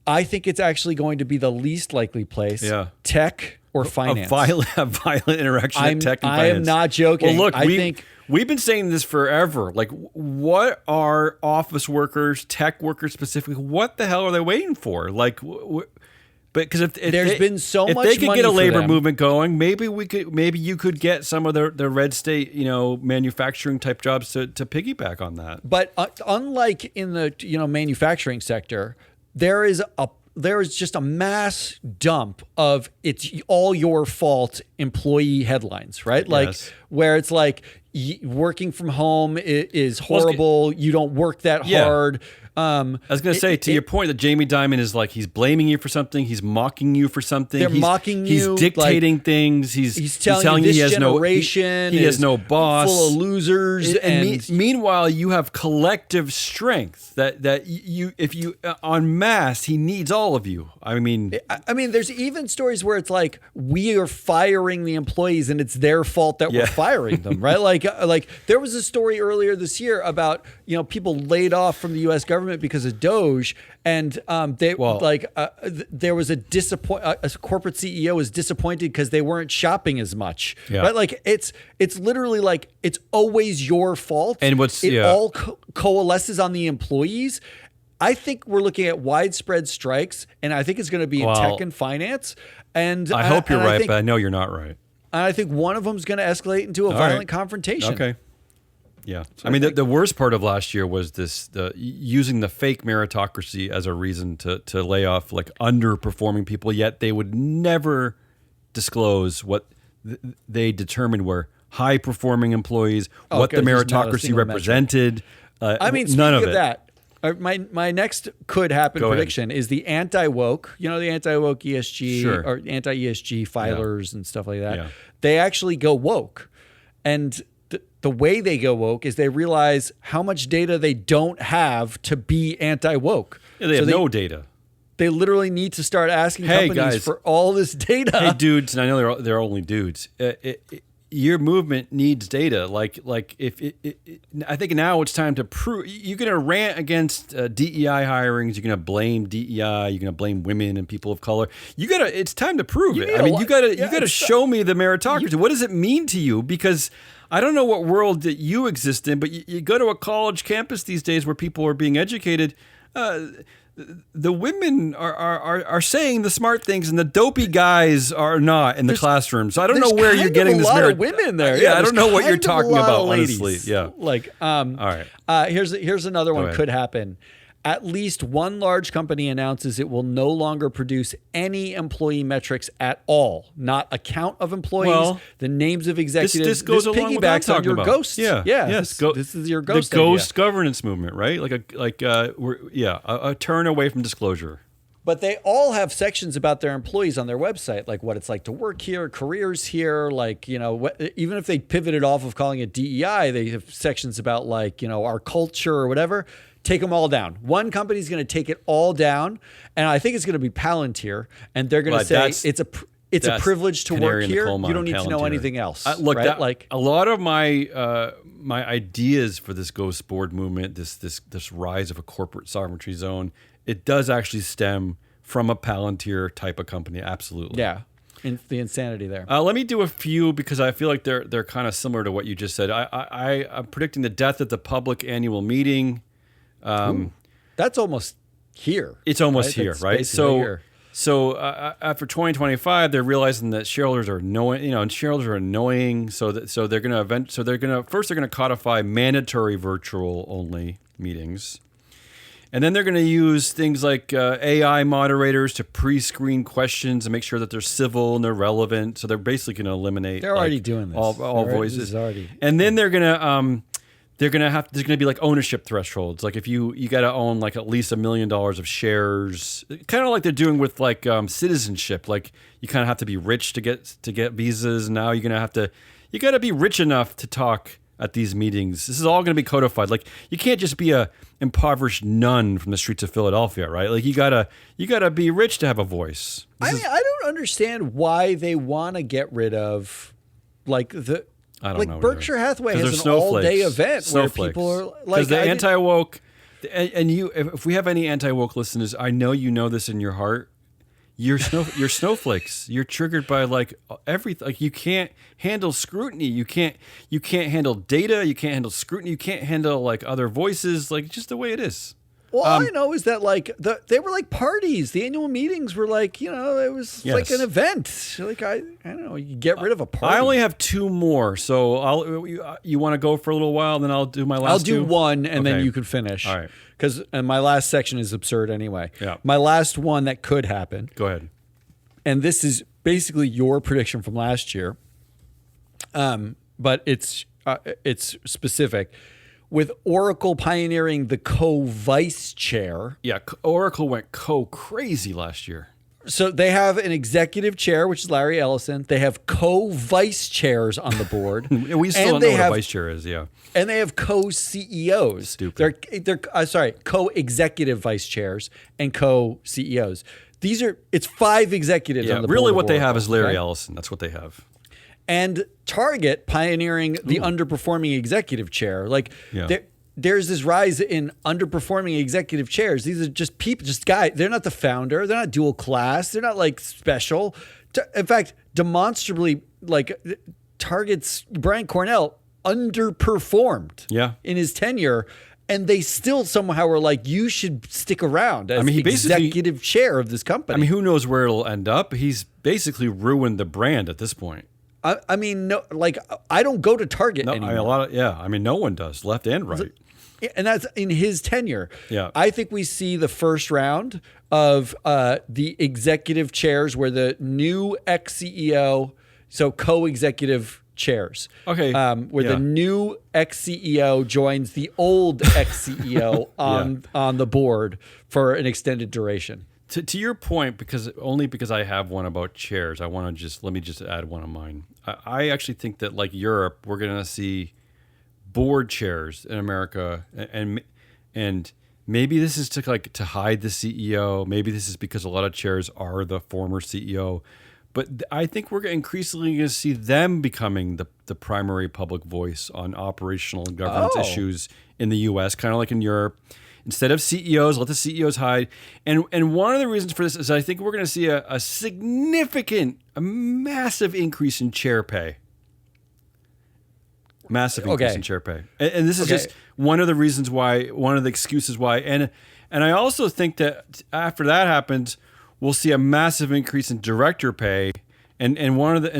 I think it's actually going to be the least likely place. Yeah. Tech or finance. A violent interaction at tech and finance. I am not joking. Well, look, we've been saying this forever. Like, what are office workers, tech workers specifically, what the hell are they waiting for? Like, because if there's been so much money, if they could money get a labor them, movement going, maybe you could get some of the red state, manufacturing type jobs to piggyback on that. But unlike in the manufacturing sector, there is just a mass dump of it's all your fault employee headlines, right? Like where it's like working from home is horrible. You don't work that hard. I was going to say, to your point, that Jamie Dimon is like, he's blaming you for something. He's mocking you for something. They're mocking you. He's dictating things. He's telling you this he has generation he has no boss. Full of losers. Meanwhile, you have collective strength that you, if you en masse, he needs all of you. I mean, there's even stories where it's like we are firing the employees and it's their fault that we're firing them, right? Like there was a story earlier this year about people laid off from the U.S. government because of Doge, and there was a corporate CEO was disappointed because they weren't shopping as much, right? Like it's literally like it's always your fault, and all coalesces on the employees. I think we're looking at widespread strikes, and I think it's going to be in tech and finance. And I hope you're right, but I know you're not right. And I think one of them is going to escalate into a violent confrontation. Okay. Yeah. So I mean, the worst part of last year was using the fake meritocracy as a reason to lay off like underperforming people, yet they would never disclose what they determined were high-performing employees, what the meritocracy represented. I mean, none of that. My next could happen prediction is the anti-woke, the anti-woke ESG or anti-ESG filers and stuff like that. Yeah. They actually go woke. And the way they go woke is they realize how much data they don't have to be anti-woke. Yeah, they have no data. They literally need to start asking companies guys, for all this data. Hey, dudes, and I know they're only dudes. Your movement needs data. I think now it's time to prove. You're going to rant against DEI hirings. You're going to blame DEI. You're going to blame women and people of color. It's time to prove it. I mean, you got to show me the meritocracy. What does it mean to you? Because I don't know what world that you exist in, but you go to a college campus these days where people are being educated. The women are saying the smart things, and the dopey guys are not in the classroom. So I don't know where you're getting this. There's a lot of women there. Yeah, I don't know what you're talking about, honestly. Yeah. All right. Here's another one could happen. At least one large company announces it will no longer produce any employee metrics at all. Not a count of employees, the names of exexecutives. This goes along with what I'm talking about. Ghost. Yeah. Yes. This is your ghost. The ghost governance movement, right? A turn away from disclosure. But they all have sections about their employees on their website, like what it's like to work here, careers here, even if they pivoted off of calling it DEI, they have sections about our culture or whatever. Take them all down. One company's going to take it all down, and I think it's going to be Palantir, and they're going to say it's a privilege to work here. You don't need to know anything else. A lot of my my ideas for this ghost board movement, this rise of a corporate sovereignty zone, it does actually stem from a Palantir type of company. Absolutely. Yeah. The insanity there. Let me do a few because I feel like they're kind of similar to what you just said. I'm predicting the death at the public annual meeting. That's almost here. It's almost here, right? So after 2025, they're realizing that shareholders are annoying. Shareholders are annoying. So they're going to codify mandatory virtual only meetings, and then they're going to use things like AI moderators to pre-screen questions and make sure that they're civil and they're relevant. So they're basically going to eliminate. They're already doing this. All voices. And then they're going to. There's going to be ownership thresholds. Like if you got to own at least $1 million of shares, kind of like they're doing with citizenship. Like you kind of have to be rich to get visas. Now you got to be rich enough to talk at these meetings. This is all going to be codified. Like you can't just be a impoverished nun from the streets of Philadelphia, right? Like you gotta be rich to have a voice. I don't understand why they want to get rid of I don't know. Berkshire Hathaway has an all-day event where people are because the anti-woke, and if we have any anti-woke listeners, I know you know this in your heart. You're snowflakes. You're triggered by everything. Like you can't handle scrutiny. You can't handle data. You can't handle scrutiny. You can't handle other voices. Just the way it is. Well, all I know is that they were parties. The annual meetings were it was like an event. I don't know. You get rid of a party. I only have two more, so you want to go for a little while, then I'll do my last. I'll do one, and then you can finish. All right. Because my last section is absurd anyway. Yeah. My last one that could happen. Go ahead. And this is basically your prediction from last year, but it's specific. With Oracle pioneering the co-vice chair. Yeah, Oracle went crazy last year. So they have an executive chair, which is Larry Ellison. They have co-vice chairs on the board. We still don't know what a vice chair is, yeah. And they have co-CEOs. Stupid. They're co-executive vice chairs and co-CEOs. It's 5 executives on the board. Really what they have is Larry Ellison. That's what they have. And Target pioneering the underperforming executive chair. There's this rise in underperforming executive chairs. These are just people, just guys. They're not the founder. They're not dual class. They're not special. In fact, demonstrably, Target's Brian Cornell underperformed in his tenure. And they still somehow were you should stick around as executive chair of this company. I mean, who knows where it'll end up? He's basically ruined the brand at this point. I mean, no, like I don't go to Target No, anymore. I mean, no one does, left and right. And that's in his tenure. Yeah. I think we see the first round of the executive chairs where the new ex-CEO, so co-executive chairs. Okay. Where the new ex-CEO joins the old ex-CEO on the board for an extended duration. To your point, because I have one about chairs, let me just add one of mine. I actually think that like Europe, we're going to see board chairs in America, and maybe this is to hide the CEO. Maybe this is because a lot of chairs are the former CEO. But I think we're increasingly going to see them becoming the primary public voice on operational and governance issues in the U.S., kind of like in Europe. Instead of CEOs, let the CEOs hide. And one of the reasons for this is I think we're going to see a massive increase in chair pay. Massive increase in chair pay. And this is just one of the reasons why, one of the excuses why. And I also think that after that happens, we'll see a massive increase in director pay. And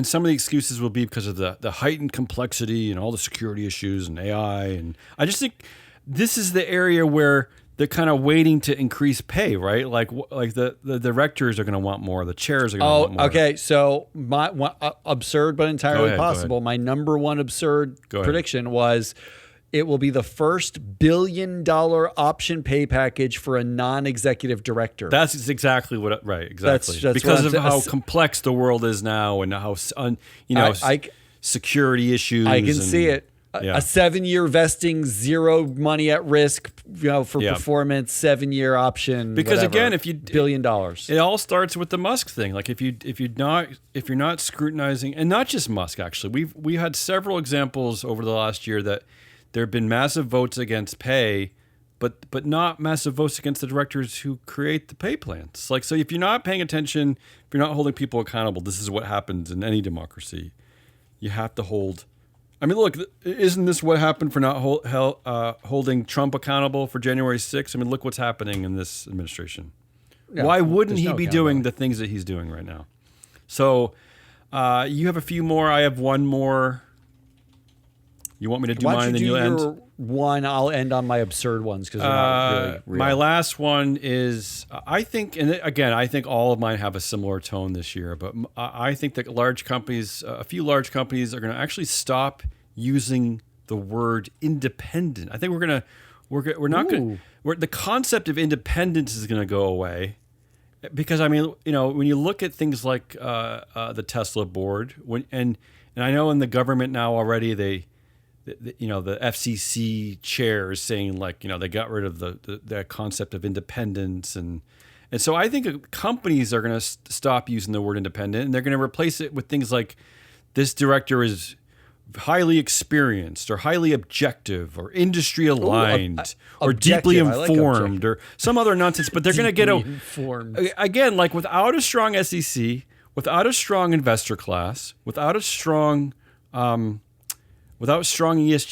some of the excuses will be because of the heightened complexity and all the security issues and AI. And I just think this is the area where they're kind of waiting to increase pay, right? Like the directors are going to want more, the chairs are going to want more. Okay. So my one, absurd but entirely possible. My number one absurd prediction was it will be the first $1 billion option pay package for a non-executive director. That's exactly what. Right. Exactly. That's because of how complex the world is now and how security issues. I can see it. A 7-year vesting, zero money at risk, for performance, 7-year option. Because whatever, again, if you $1 billion, it all starts with the Musk thing. Like if you're not scrutinizing, and not just Musk, actually, we had several examples over the last year that there have been massive votes against pay, but not massive votes against the directors who create the pay plans. Like, so if you're not paying attention, if you're not holding people accountable, this is what happens in any democracy. You have to hold. I mean, look, isn't this what happened for not holding Trump accountable for January 6th? I mean, look what's happening in this administration. Yeah, why wouldn't he be doing the things that he's doing right now? So you have a few more. I have one more. You want me to do mine, then you'll end? Your one, I'll end on my absurd ones because they're not really real. My last one is, I think, and again, I think all of mine have a similar tone this year, but I think that a few large companies are going to actually stop using the word independent. I think the concept of independence is going to go away. Because I mean, when you look at things like the Tesla board, and I know in the government now already the FCC chair is saying they got rid of the concept of independence, and so I think companies are going to stop using the word independent, and they're going to replace it with things like this director is highly experienced or highly objective or industry aligned or deeply informed or some other nonsense. But they're going to get again, like without a strong SEC, without a strong investor class, without strong ESG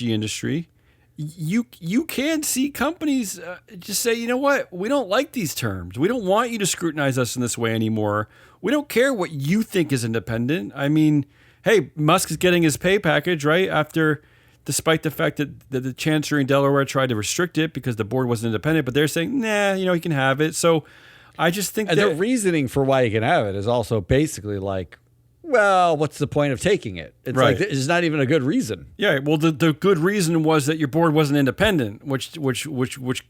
industry, you can see companies just say, you know what, we don't like these terms. We don't want you to scrutinize us in this way anymore. We don't care what you think is independent. I mean, hey, Musk is getting his pay package, right? Despite the fact that the Chancery in Delaware tried to restrict it because the board wasn't independent, but they're saying, nah, he can have it. So I just think the reasoning for why he can have it is also basically like, well, what's the point of taking it? It's like it's not even a good reason. Yeah, well, the good reason was that your board wasn't independent, which was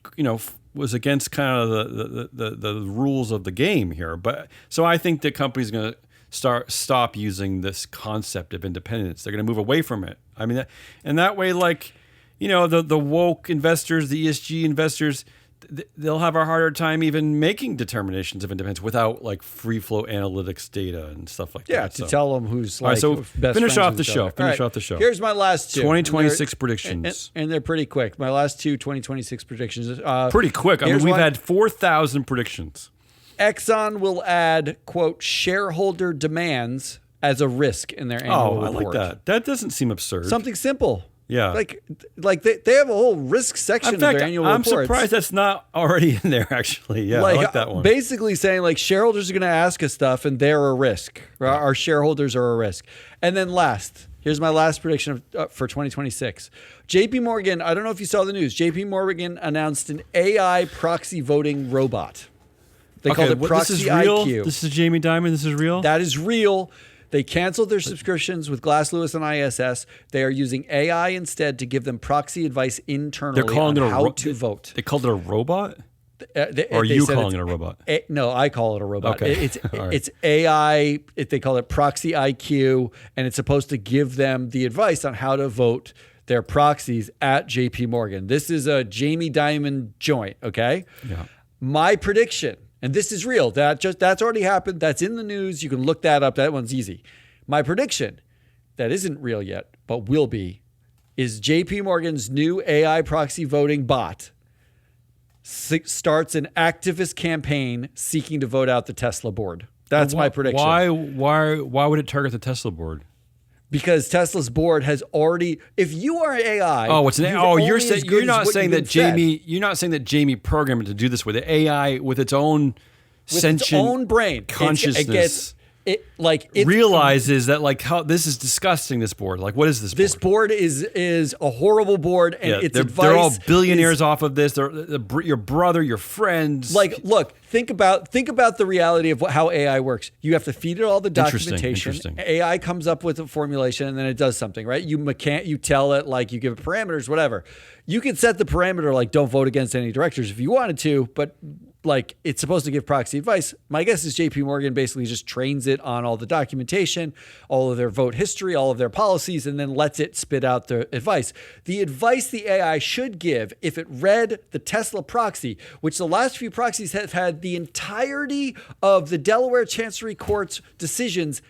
against kind of the rules of the game here. But so I think the company's going to stop using this concept of independence. They're going to move away from it. I mean, that way, the woke investors, the ESG investors, they'll have a harder time even making determinations of independence without free flow analytics data and stuff like that. Yeah, to tell them who's best finish off the show. Finish off the show. Here's my last two. 2026 predictions. And they're pretty quick. My last two 2026 predictions. Pretty quick. I mean, we've had 4,000 predictions. Exxon will add, quote, shareholder demands as a risk in their annual report. I like that. That doesn't seem absurd. Something simple. Yeah. Like they have a whole risk section In fact, of their annual I'm reports. surprised that's not already in there, actually. Yeah, I like that one. Basically saying like shareholders are going to ask us stuff and they're a risk. Our shareholders are a risk. And then here's my last prediction for 2026. JP Morgan, I don't know if you saw the news. JP Morgan announced an AI proxy voting robot. They called it Proxy this is real? IQ. This is Jamie Dimon? This is real? That is real. They canceled their subscriptions with Glass Lewis and ISS. They are using AI instead to give them proxy advice internally on how to vote. They called it a robot? Or are they you said calling it a robot? No, I call it a robot. Okay. It's AI. They call it Proxy IQ, and it's supposed to give them the advice on how to vote their proxies at JP Morgan. This is a Jamie Dimon joint, okay? Yeah. My prediction, and this is real, that's already happened. That's in the news. You can look that up. That one's easy. My prediction, that isn't real yet, but will be, is JP Morgan's new AI proxy voting bot starts an activist campaign seeking to vote out the Tesla board. That's my prediction. Why would it target the Tesla board? Because Tesla's board has already. If you are AI, you're not saying that Jamie programmed it to do this with the AI with its own sentient its own brain consciousness. It realizes that like how this is disgusting. This board, like what is this? This board is a horrible board, and its advice. They're all billionaires off of this. They're your brother, your friends. Like, look, think about the reality of how AI works. You have to feed it all the documentation. Interesting. AI comes up with a formulation, and then it does something, right? You tell it, like you give it parameters, whatever. You can set the parameter like don't vote against any directors if you wanted to, but like it's supposed to give proxy advice. My guess is JP Morgan basically just trains it on all the documentation, all of their vote history, all of their policies, and then lets it spit out the advice. The advice the AI should give, if it read the Tesla proxy, which the last few proxies have had the entirety of the Delaware Chancery Court's decisions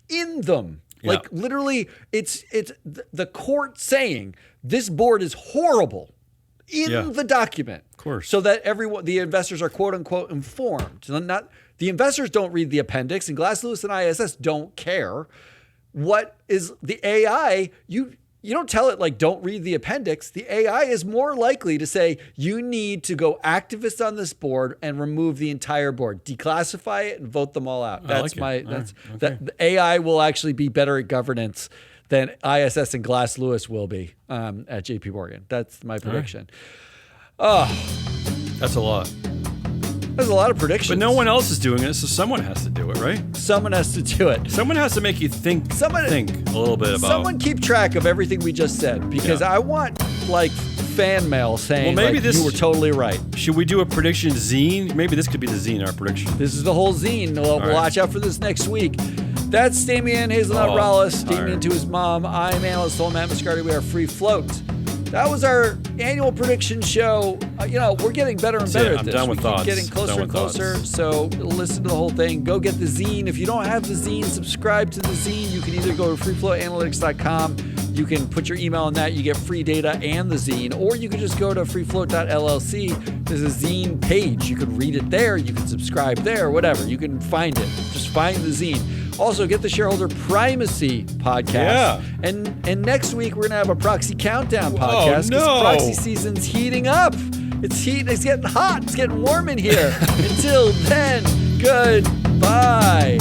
in them. Yeah. Like literally, it's the court saying this board is horrible in the document. Of course. So that the investors are quote unquote informed. So not the investors don't read the appendix, and Glass Lewis and ISS don't care. What is the AI? You don't tell it like don't read the appendix. The AI is more likely to say you need to go activist on this board and remove the entire board, declassify it, and vote them all out. The AI will actually be better at governance than ISS and Glass Lewis will be at JP Morgan. That's my prediction. That's a lot. There's a lot of predictions. But no one else is doing it, so someone has to do it, right? Someone has to do it. Someone has to make you think a little bit about. Someone keep track of everything we just said, because I want like fan mail saying you were totally right. Should we do a prediction zine? Maybe this could be the zine, our prediction. This is the whole zine. We'll watch out for this next week. That's Damion Hazelnut Rollis, Damion to his mom. I'm analyst Matt Mascardi. We are Free Float. That was our annual prediction show. We're getting better and better at this. I'm done with thoughts. Keep getting closer and closer. So listen to the whole thing. Go get the zine. If you don't have the zine, subscribe to the zine. You can either go to freefloatanalytics.com. You can put your email in that. You get free data and the zine. Or you can just go to freefloat.llc. There's a zine page. You can read it there. You can subscribe there. Whatever. You can find it. Just find the zine. Also, get the Shareholder Primacy podcast. Yeah. And next week, we're going to have a Proxy Countdown podcast. Oh, no. Proxy season's heating up. It's getting hot. It's getting warm in here. Until then, goodbye.